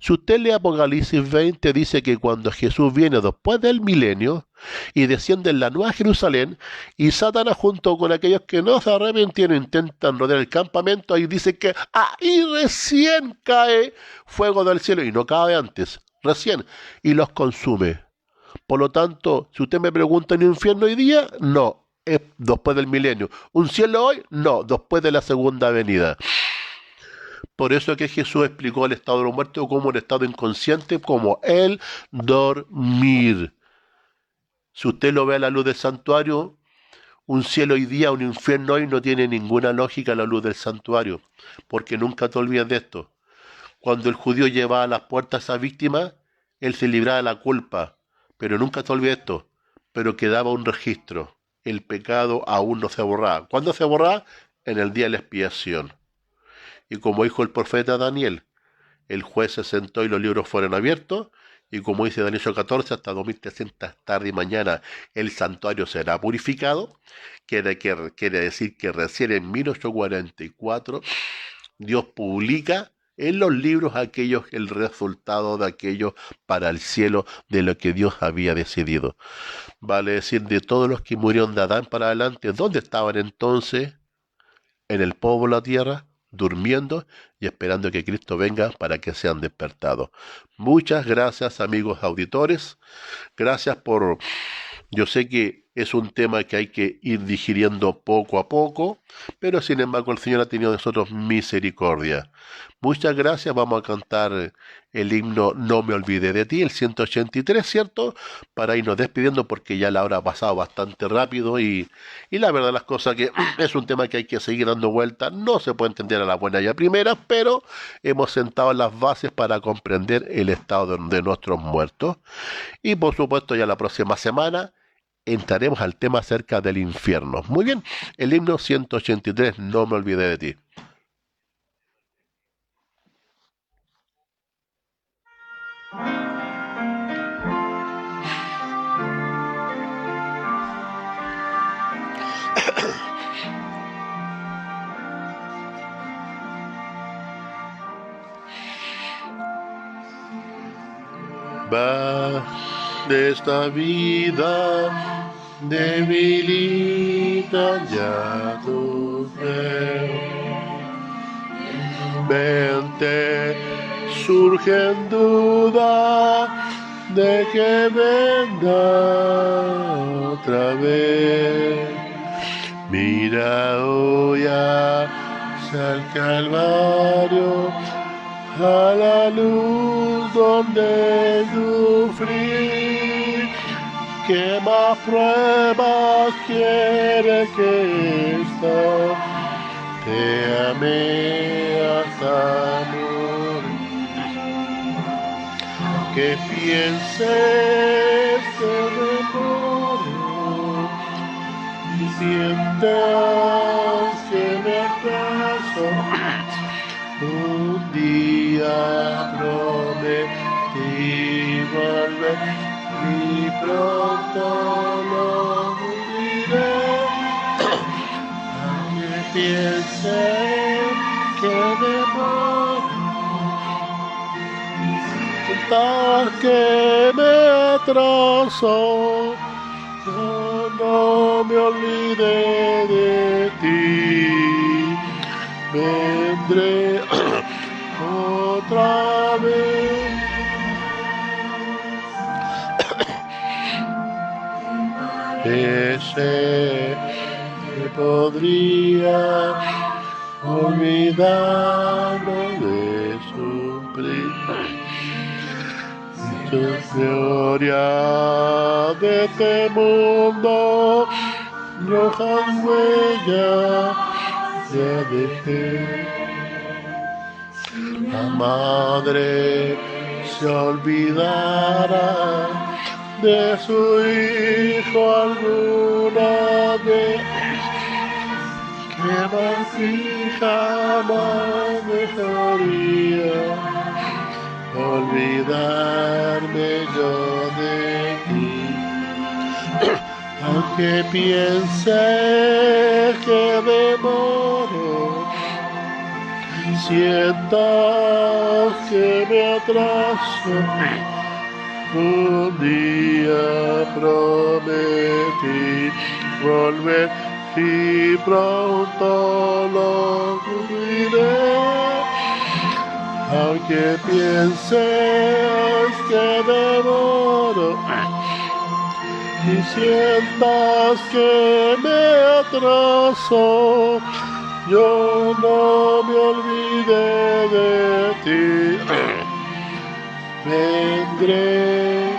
Si usted lee Apocalipsis 20, dice que cuando Jesús viene después del milenio y desciende en la Nueva Jerusalén y Satanás junto con aquellos que no se arrepintieron intentan rodear el campamento, ahí dice que ahí recién cae fuego del cielo y no cae antes, recién, y los consume. Por lo tanto, si usted me pregunta en el infierno hoy día, no, es después del milenio. ¿Un cielo hoy? No, después de la segunda venida. Por eso que Jesús explicó el estado de los muertos como un estado inconsciente, como el dormir. Si usted lo ve a la luz del santuario, un cielo hoy día, un infierno hoy, no tiene ninguna lógica a la luz del santuario, porque nunca te olvides de esto. Cuando el judío llevaba a las puertas a esa víctima, él se libraba de la culpa, pero nunca te olvides esto, pero quedaba un registro. El pecado aún no se borraba. ¿Cuándo se borraba? En el día de la expiación. Y como dijo el profeta Daniel, el juez se sentó y los libros fueron abiertos, y como dice Daniel 14, hasta 2300 tarde y mañana el santuario será purificado. Quiere decir que recién en 1844 Dios publica en los libros el resultado de aquello para el cielo de lo que Dios había decidido. Vale decir, de todos los que murieron de Adán para adelante, ¿dónde estaban entonces? En el polvo de la tierra, durmiendo y esperando que Cristo venga para que sean despertados. Muchas gracias, amigos auditores. Gracias por... Yo sé que es un tema que hay que ir digiriendo poco a poco, pero sin embargo el Señor ha tenido de nosotros misericordia. Muchas gracias. Vamos a cantar el himno No me olvidé de ti, el 183, ¿cierto? Para irnos despidiendo porque ya la hora ha pasado bastante rápido y la verdad las cosas que es un tema que hay que seguir dando vueltas. No se puede entender a la buena y a primera, pero hemos sentado las bases para comprender el estado de nuestros muertos. Y por supuesto ya la próxima semana entraremos al tema acerca del infierno. Muy bien, el himno 183, No me olvidé de ti. Va de esta vida, debilita ya tu fe. Mente surge en duda de que venga otra vez. Mira hoy hacia el Calvario, a la luz donde sufrí. ¿Qué más pruebas quiere que esta? Te amé hasta morir. Que pienses que me muero y sientas que me abrazo. Un día prometí volver y pronto lo diré. Aunque piense que me muero, hasta que me atraso, yo no me olvidé de ti. Vendré otra vez. Ese que podría olvidarme de sufrir. Tu gloria de este mundo, rojas huellas ya dejé. La madre se olvidará de su hijo alguna vez, que más hija más dejaría olvidarme yo de ti. Aunque piense que demoro, sientas que me atraso. Un día prometí volver y pronto lo cumpliré. Aunque pienses que demoro y sientas que me atraso, yo no me olvidé de ti. Vendré.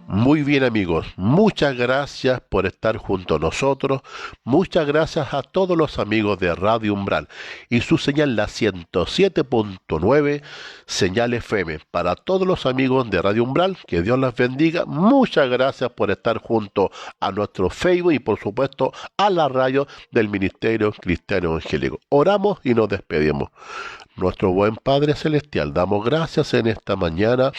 Muy bien, amigos, muchas gracias por estar junto a nosotros, muchas gracias a todos los amigos de Radio Umbral y su señal la 107.9 señal FM. Para todos los amigos de Radio Umbral, que Dios los bendiga, muchas gracias por estar junto a nuestro Facebook y por supuesto a la radio del Ministerio Cristiano Evangélico. Oramos y nos despedimos. Nuestro buen Padre Celestial, damos gracias en esta mañana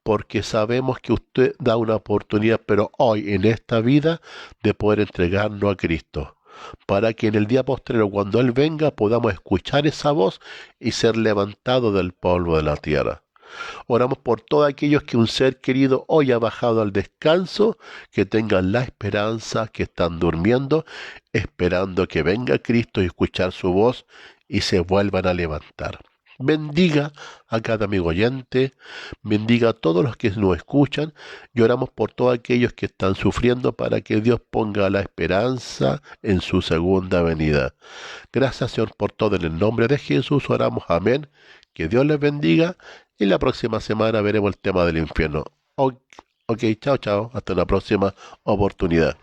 porque sabemos que usted da una oportunidad, pero hoy en esta vida, de poder entregarnos a Cristo, para que en el día postrero, cuando Él venga, podamos escuchar esa voz y ser levantados del polvo de la tierra. Oramos por todos aquellos que un ser querido hoy ha bajado al descanso, que tengan la esperanza, que están durmiendo, esperando que venga Cristo y escuchar su voz y se vuelvan a levantar. Bendiga a cada amigo oyente, bendiga a todos los que nos escuchan y oramos por todos aquellos que están sufriendo para que Dios ponga la esperanza en su segunda venida. Gracias, Señor, por todo. En el nombre de Jesús oramos. Amén. Que Dios les bendiga y la próxima semana veremos el tema del infierno. Ok, chao, chao. Hasta la próxima oportunidad.